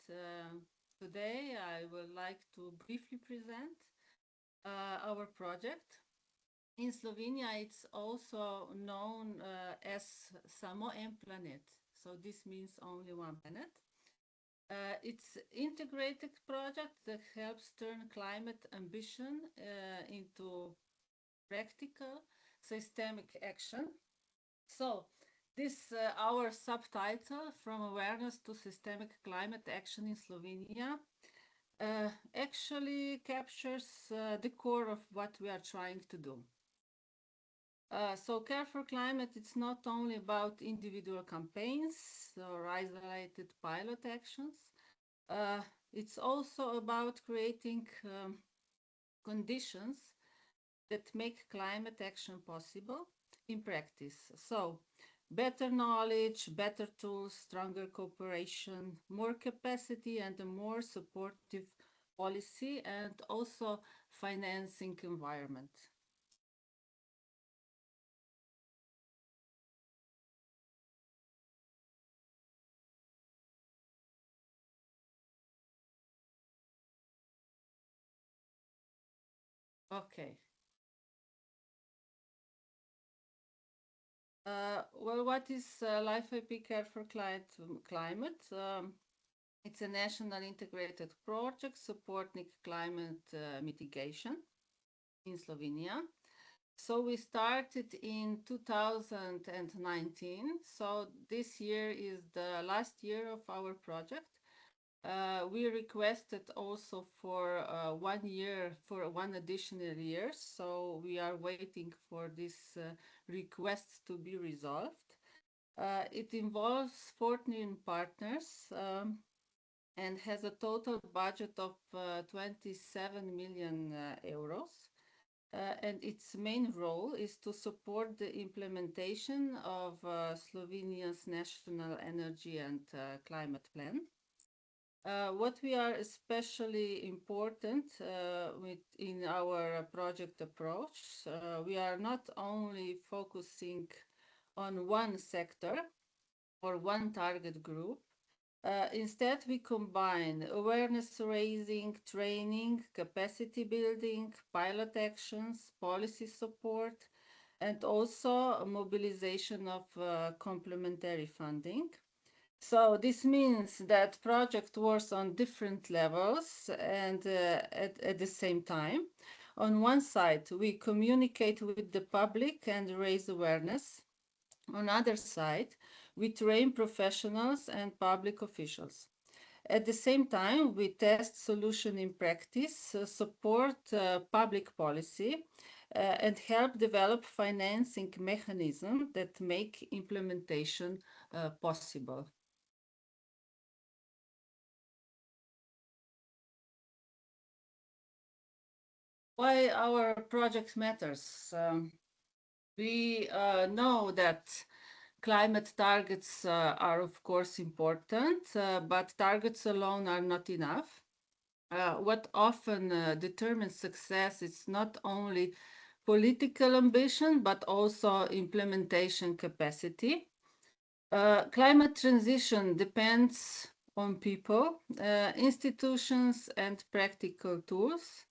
Today I would like to briefly present our project. In Slovenia it's also known as Samo en planet. So this means only one planet. It's integrated project that helps turn climate ambition into practical systemic action. So this our subtitle, From Awareness to Systemic Climate Action in Slovenia, actually captures the core of what we are trying to do. So Care for Climate, it's not only about individual campaigns or isolated pilot actions. It's also about creating conditions that make climate action possible in practice. So better knowledge, better tools, stronger cooperation, more capacity and a more supportive policy and also financing environment. Okay. Well, what is Life IP Care for Climate? It's a national integrated project supporting climate mitigation in Slovenia. So we started in 2019. So this year is the last year of our project. We requested also for 1 year, for one additional year. So we are waiting for this request to be resolved. It involves 14 partners and has a total budget of 27 million euros. And its main role is to support the implementation of Slovenia's National Energy and Climate Plan. What we are especially important in our project approach, we are not only focusing on one sector or one target group. Instead, we combine awareness raising, training, capacity building, pilot actions, policy support, and also mobilization of complementary funding. So this means that project works on different levels and at the same time. On one side, we communicate with the public and raise awareness. On other side, we train professionals and public officials. At the same time, we test solution in practice, support public policy, and help develop financing mechanisms that make implementation possible. Why our project matters? We know that climate targets are of course important, but targets alone are not enough. What often determines success is not only political ambition, but also implementation capacity. Climate transition depends on people, institutions, and practical tools.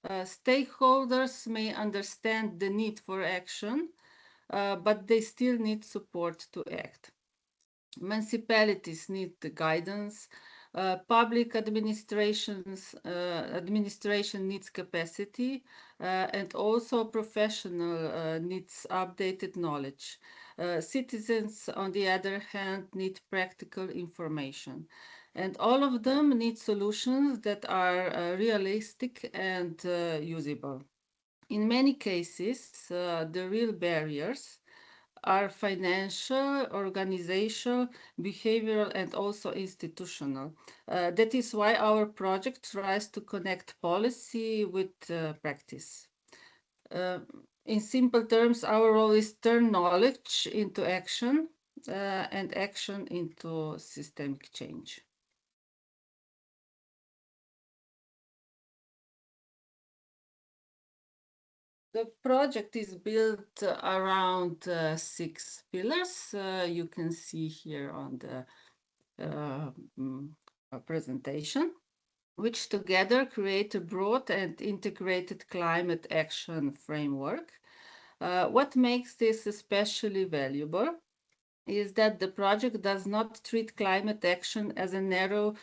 Stakeholders may understand the need for action, but they still need support to act. Municipalities need the guidance. Public administration needs capacity, and also professional needs updated knowledge. Citizens, on the other hand, need practical information. And all of them need solutions that are realistic and usable. In many cases, the real barriers are financial, organizational, behavioral, and also institutional. That is why our project tries to connect policy with practice. In simple terms, our role is turn knowledge into action and action into systemic change. The project is built around 6 pillars. You can see here on the presentation, which together create a broad and integrated climate action framework. What makes this especially valuable is that the project does not treat climate action as a narrow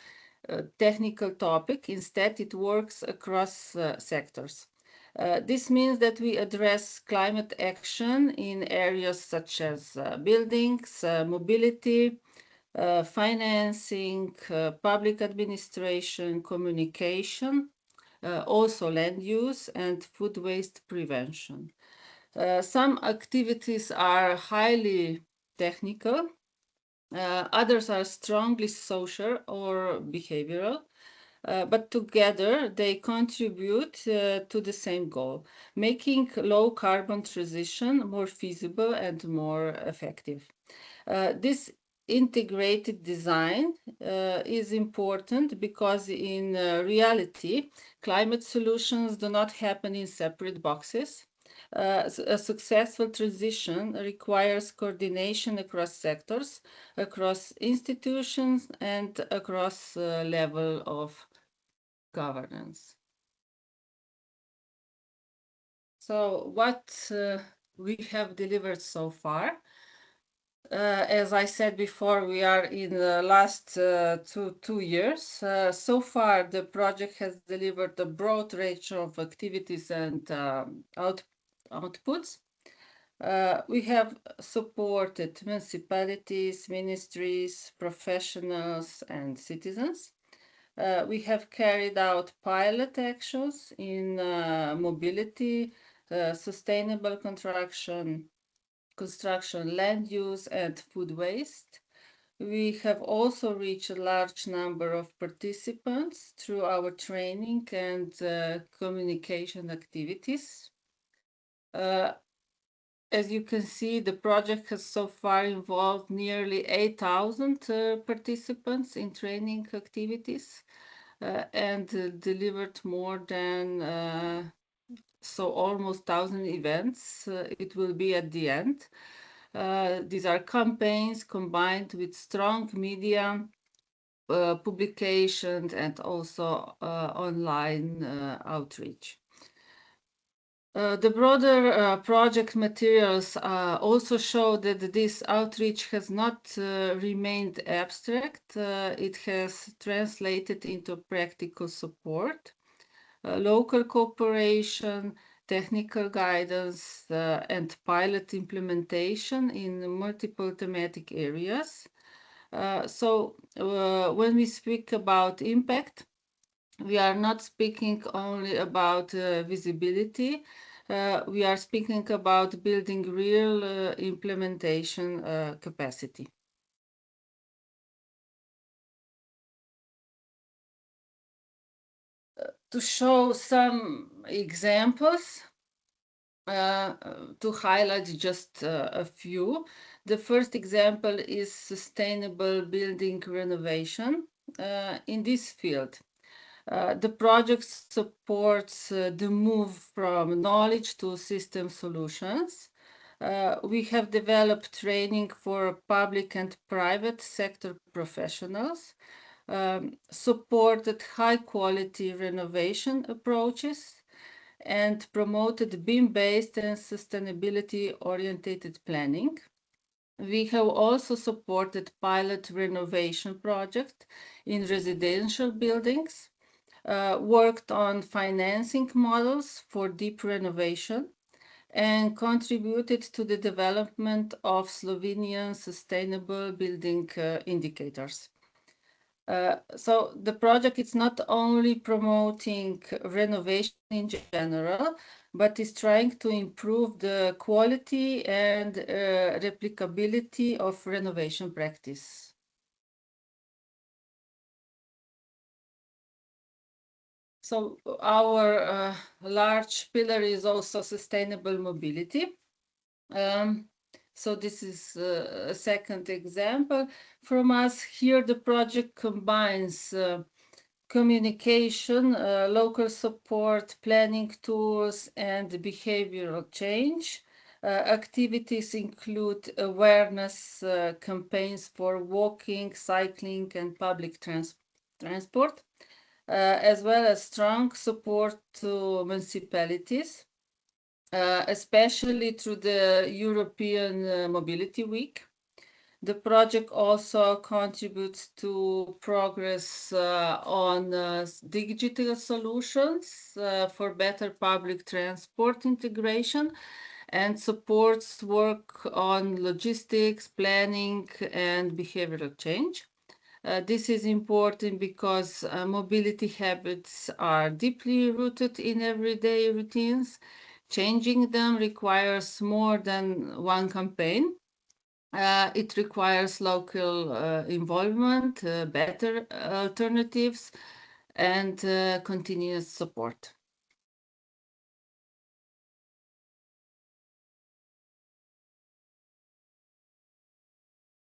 technical topic. Instead, it works across sectors. This means that we address climate action in areas such as buildings, mobility, financing, public administration, communication, also land use and food waste prevention. Some activities are highly technical, others are strongly social or behavioral. But together they contribute to the same goal, making low carbon transition more feasible and more effective. This integrated design is important because in reality, climate solutions do not happen in separate boxes. A successful transition requires coordination across sectors, across institutions, and across level of governance. So what we have delivered so far, as I said before, we are in the last two years. So far, the project has delivered a broad range of activities and outputs. We have supported municipalities, ministries, professionals, and citizens. We have carried out pilot actions in mobility, sustainable construction, land use, and food waste. We have also reached a large number of participants through our training and communication activities. As you can see, the project has so far involved nearly 8,000 participants in training activities and delivered more than almost 1,000 events. It will be at the end. These are campaigns combined with strong media publications and also online outreach. The broader project materials also show that this outreach has not remained abstract. It has translated into practical support, local cooperation, technical guidance, and pilot implementation in multiple thematic areas. When we speak about impact, we are not speaking only about visibility. We are speaking about building real implementation capacity. To show some examples, to highlight just a few. The first example is sustainable building renovation. In this field, the project supports the move from knowledge to system solutions. We have developed training for public and private sector professionals, supported high-quality renovation approaches, and promoted BIM-based and sustainability-oriented planning. We have also supported pilot renovation projects in residential buildings, worked on financing models for deep renovation, and contributed to the development of Slovenian sustainable building indicators. So the project is not only promoting renovation in general, but is trying to improve the quality and replicability of renovation practice. So our large pillar is also sustainable mobility. So this is a second example from us. Here the project combines communication, local support, planning tools, and behavioral change. Activities include awareness campaigns for walking, cycling, and public transport, as well as strong support to municipalities, especially through the European Mobility Week. The project also contributes to progress on digital solutions for better public transport integration and supports work on logistics, planning, and behavioral change. This is important because mobility habits are deeply rooted in everyday routines. Changing them requires more than one campaign. It requires local involvement, better alternatives, and continuous support.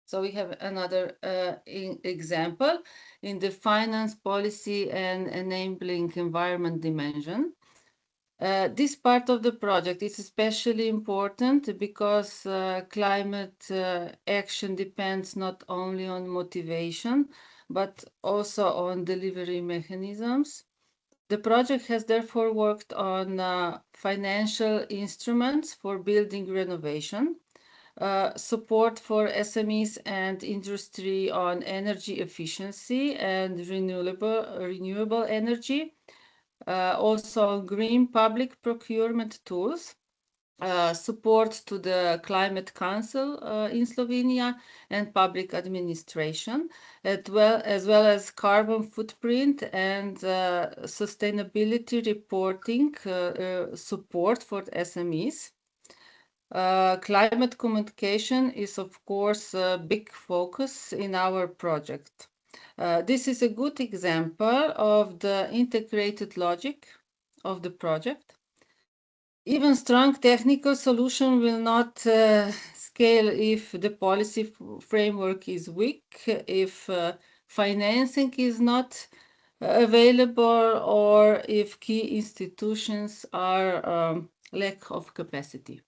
So we have another example in the finance policy and enabling environment dimension. This part of the project is especially important because climate action depends not only on motivation, but also on delivery mechanisms. The project has therefore worked on financial instruments for building renovation, support for SMEs and industry on energy efficiency and renewable energy, also green public procurement tools, support to the Climate Council in Slovenia and public administration, as well as carbon footprint and sustainability reporting support for SMEs. Climate communication is, of course, a big focus in our project. This is a good example of the integrated logic of the project. Even strong technical solution will not scale if the policy framework is weak, if financing is not available, or if key institutions are lack of capacity.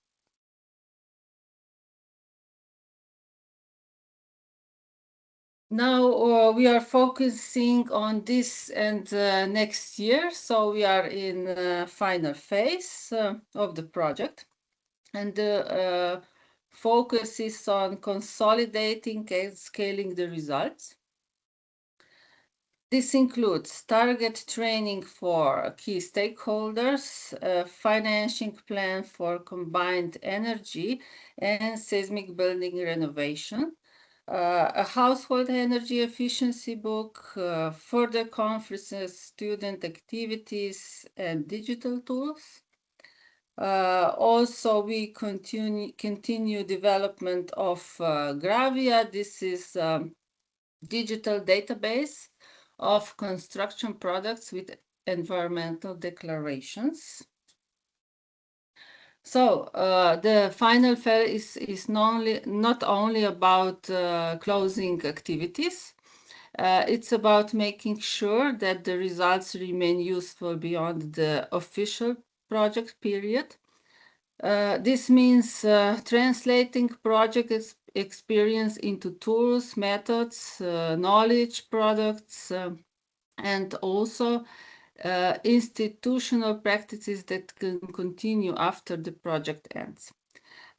Now we are focusing on this and next year, so we are in the final phase of the project, and the focus is on consolidating and scaling the results. This includes target training for key stakeholders, a financing plan for combined energy and seismic building renovation, a household energy efficiency book, further conferences, student activities, and digital tools. Also, we continue development of Gravia. This is a digital database of construction products with environmental declarations. So the final phase is not only about closing activities. It's about making sure that the results remain useful beyond the official project period. This means translating project experience into tools, methods, knowledge, products, and also institutional practices that can continue after the project ends.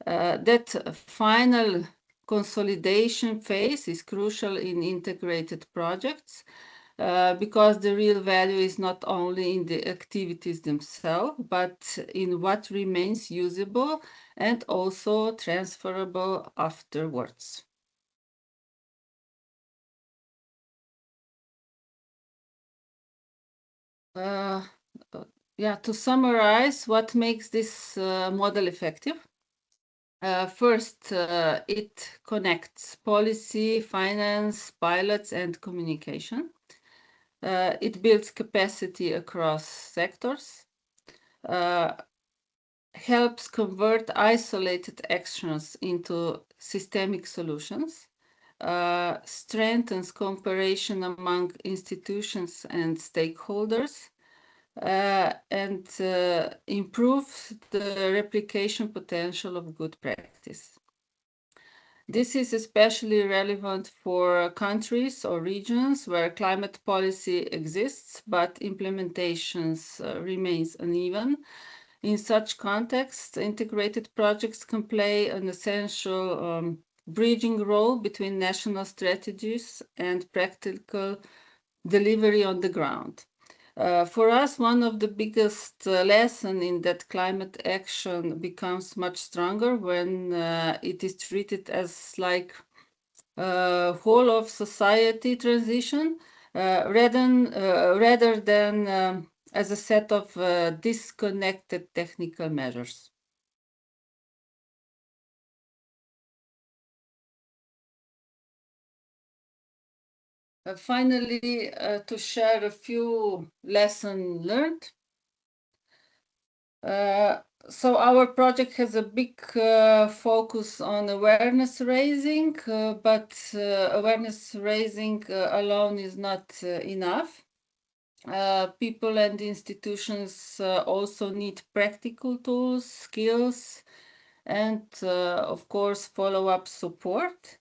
That final consolidation phase is crucial in integrated projects because the real value is not only in the activities themselves, but in what remains usable and also transferable afterwards. To summarize, what makes this model effective? First, it connects policy, finance, pilots, and communication. It builds capacity across sectors, helps convert isolated actions into systemic solutions, strengthens cooperation among institutions and stakeholders, and improves the replication potential of good practice. This is especially relevant for countries or regions where climate policy exists, but implementations remains uneven. In such contexts, integrated projects can play an essential bridging role between national strategies and practical delivery on the ground. For us, one of the biggest lessons in that climate action becomes much stronger when it is treated as like a whole of society transition rather than as a set of disconnected technical measures. Finally, to share a few lessons learned. So our project has a big focus on awareness raising, but awareness raising alone is not enough. People and institutions also need practical tools, skills, and of course follow-up support.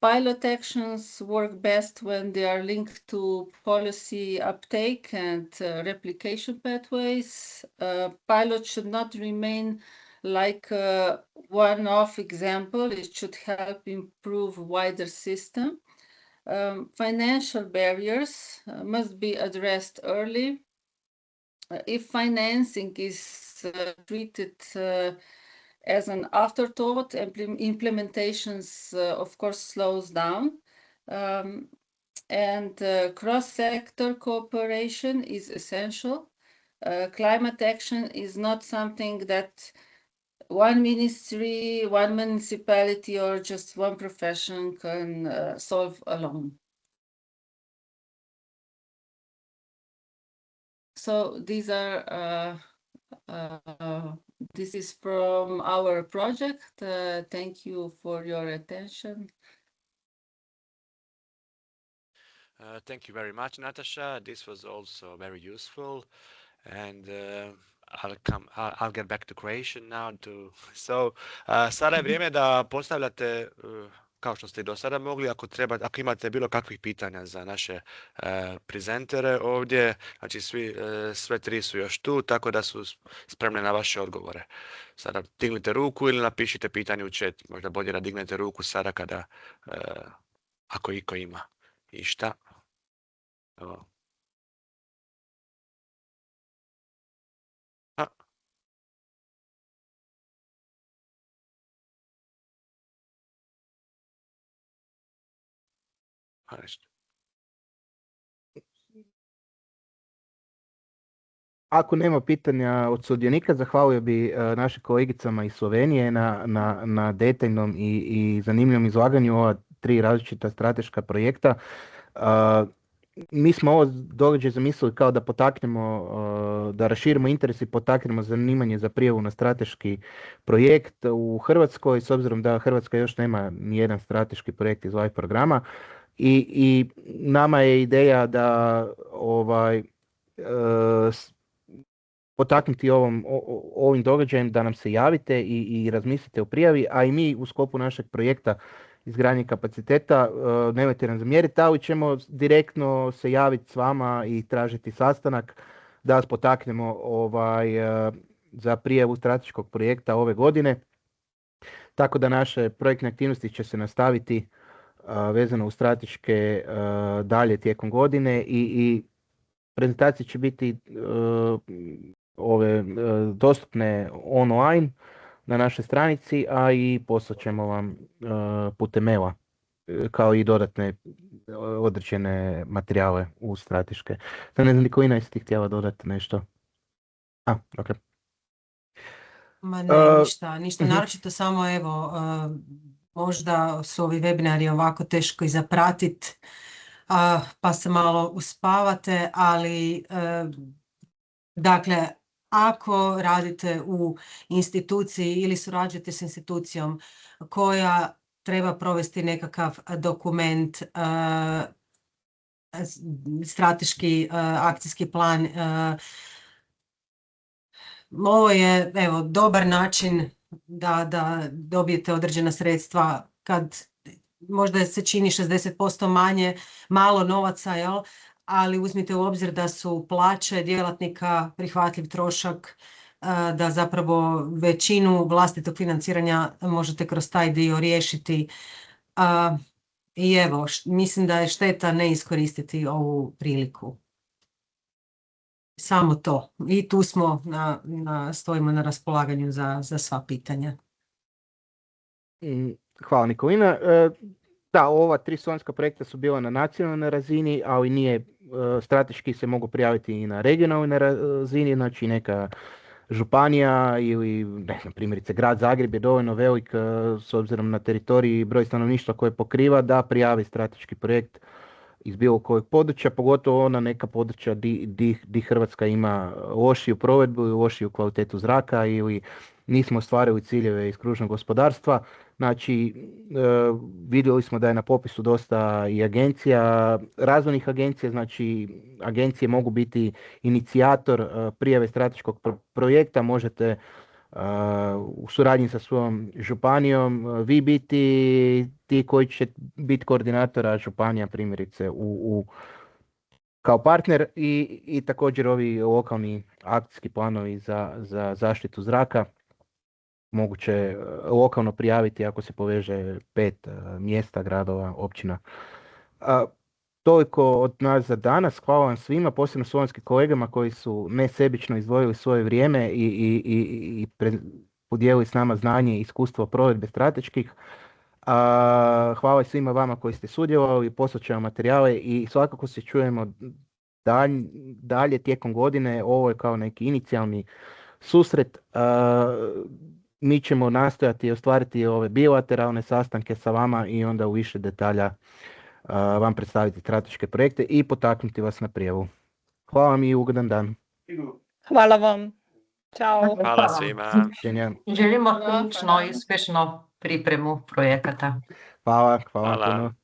Pilot actions work best when they are linked to policy uptake and replication pathways. Pilots should not remain like a one-off example. It should help improve wider system. Financial barriers must be addressed early. If financing is treated as an afterthought, implementations, of course, slows down. And cross-sector cooperation is essential. Climate action is not something that one ministry, one municipality, or just one profession can solve alone. So these are this is from our project. Thank you for your attention. Thank you very much, Natasha. This was also very useful, and I'll get back to Croatian now. Sada je vrijeme da postavljate, kao što ste i do sada mogli, ako imate bilo kakvih pitanja za naše prezentere ovdje, znači sve tri su još tu, tako da su spremne na vaše odgovore. Sada dignite ruku ili napišite pitanje u chat. Možda bolje da dignete ruku sada kada, ako iko ima išta. Evo. Ako nema pitanja od sudionika, zahvalio bi našim kolegicama iz Slovenije na detaljnom i zanimljivom izlaganju ova tri različita strateška projekta. mi smo ovo događaj zamislili kao da potaknemo, da raširimo interes i potaknemo zanimanje za prijavu na strateški projekt u Hrvatskoj, s obzirom da Hrvatska još nema nijedan strateški projekt iz LIFE programa. I nama je ideja da potaknuti ovim događajem da nam se javite i razmislite o prijavi, a i mi u sklopu našeg projekta izgradnje kapaciteta, nemojte nam zamjeriti, ali ćemo direktno se javiti s vama i tražiti sastanak da vas potaknemo za prijavu strateškog projekta ove godine. Tako da naše projektne aktivnosti će se nastaviti vezano uz strateške dalje tijekom godine i prezentacije će biti dostupne online na našoj stranici, a i poslat ćemo vam putem maila kao i dodatne određene materijale u strateške. Sad ne znam, Nikolina, jesi ti htjela dodati nešto? Okay. Ma ne, ništa naročito, samo evo, možda su ovi webinari ovako teško i zapratiti, pa se malo uspavate, ali dakle, ako radite u instituciji ili surađujete s institucijom koja treba provesti nekakav dokument, strateški akcijski plan, ovo je dobar način da dobijete određena sredstva kad možda se čini 60% manje, malo novaca, jel? Ali uzmite u obzir da su plaće djelatnika prihvatljiv trošak, da zapravo većinu vlastitog financiranja možete kroz taj dio riješiti. I evo, mislim da je šteta ne iskoristiti ovu priliku. Samo to. I tu smo, stojimo na raspolaganju za sva pitanja. Hvala, Nikolina. Da, ova 3 slovenska projekta su bila na nacionalnoj razini, ali nije, strateški se mogu prijaviti i na regionalnoj razini, znači neka županija ili, ne znam, primjerice grad Zagreb je dovoljno velik s obzirom na teritorij i broj stanovništva koje pokriva da prijavi strateški projekt iz bilo kojeg područja, pogotovo ona neka područja di Hrvatska ima lošiju provedbu i lošiju kvalitetu zraka ili nismo ostvarili ciljeve iz kružnog gospodarstva. Znači, vidjeli smo da je na popisu dosta i agencija, razvojnih agencija, znači agencije mogu biti inicijator prijave strateškog projekta, možete u suradnji sa svojom županijom vi biti ti koji će biti koordinatora županija primjerice kao partner i također ovi lokalni akcijski planovi za zaštitu zraka moguće lokalno prijaviti ako se poveže 5 mjesta, gradova, općina. Toliko od nas za danas. Hvala vam svima, posebno slovenskim kolegama koji su nesebično izdvojili svoje vrijeme i podijelili s nama znanje i iskustvo provedbe strateških. Hvala svima vama koji ste sudjelovali, poslat ćemo materijale i svakako se čujemo dalje tijekom godine. Ovo je kao neki inicijalni susret. Mi ćemo nastojati ostvariti ove bilateralne sastanke sa vama i onda u više detalja vam predstaviti strateške projekte i potaknuti vas na prijavu. Hvala vam i ugodan dan. Hvala vam. Ćao. Hvala svima. Želimo ključno i uspješno pripremu projekata. Hvala puno.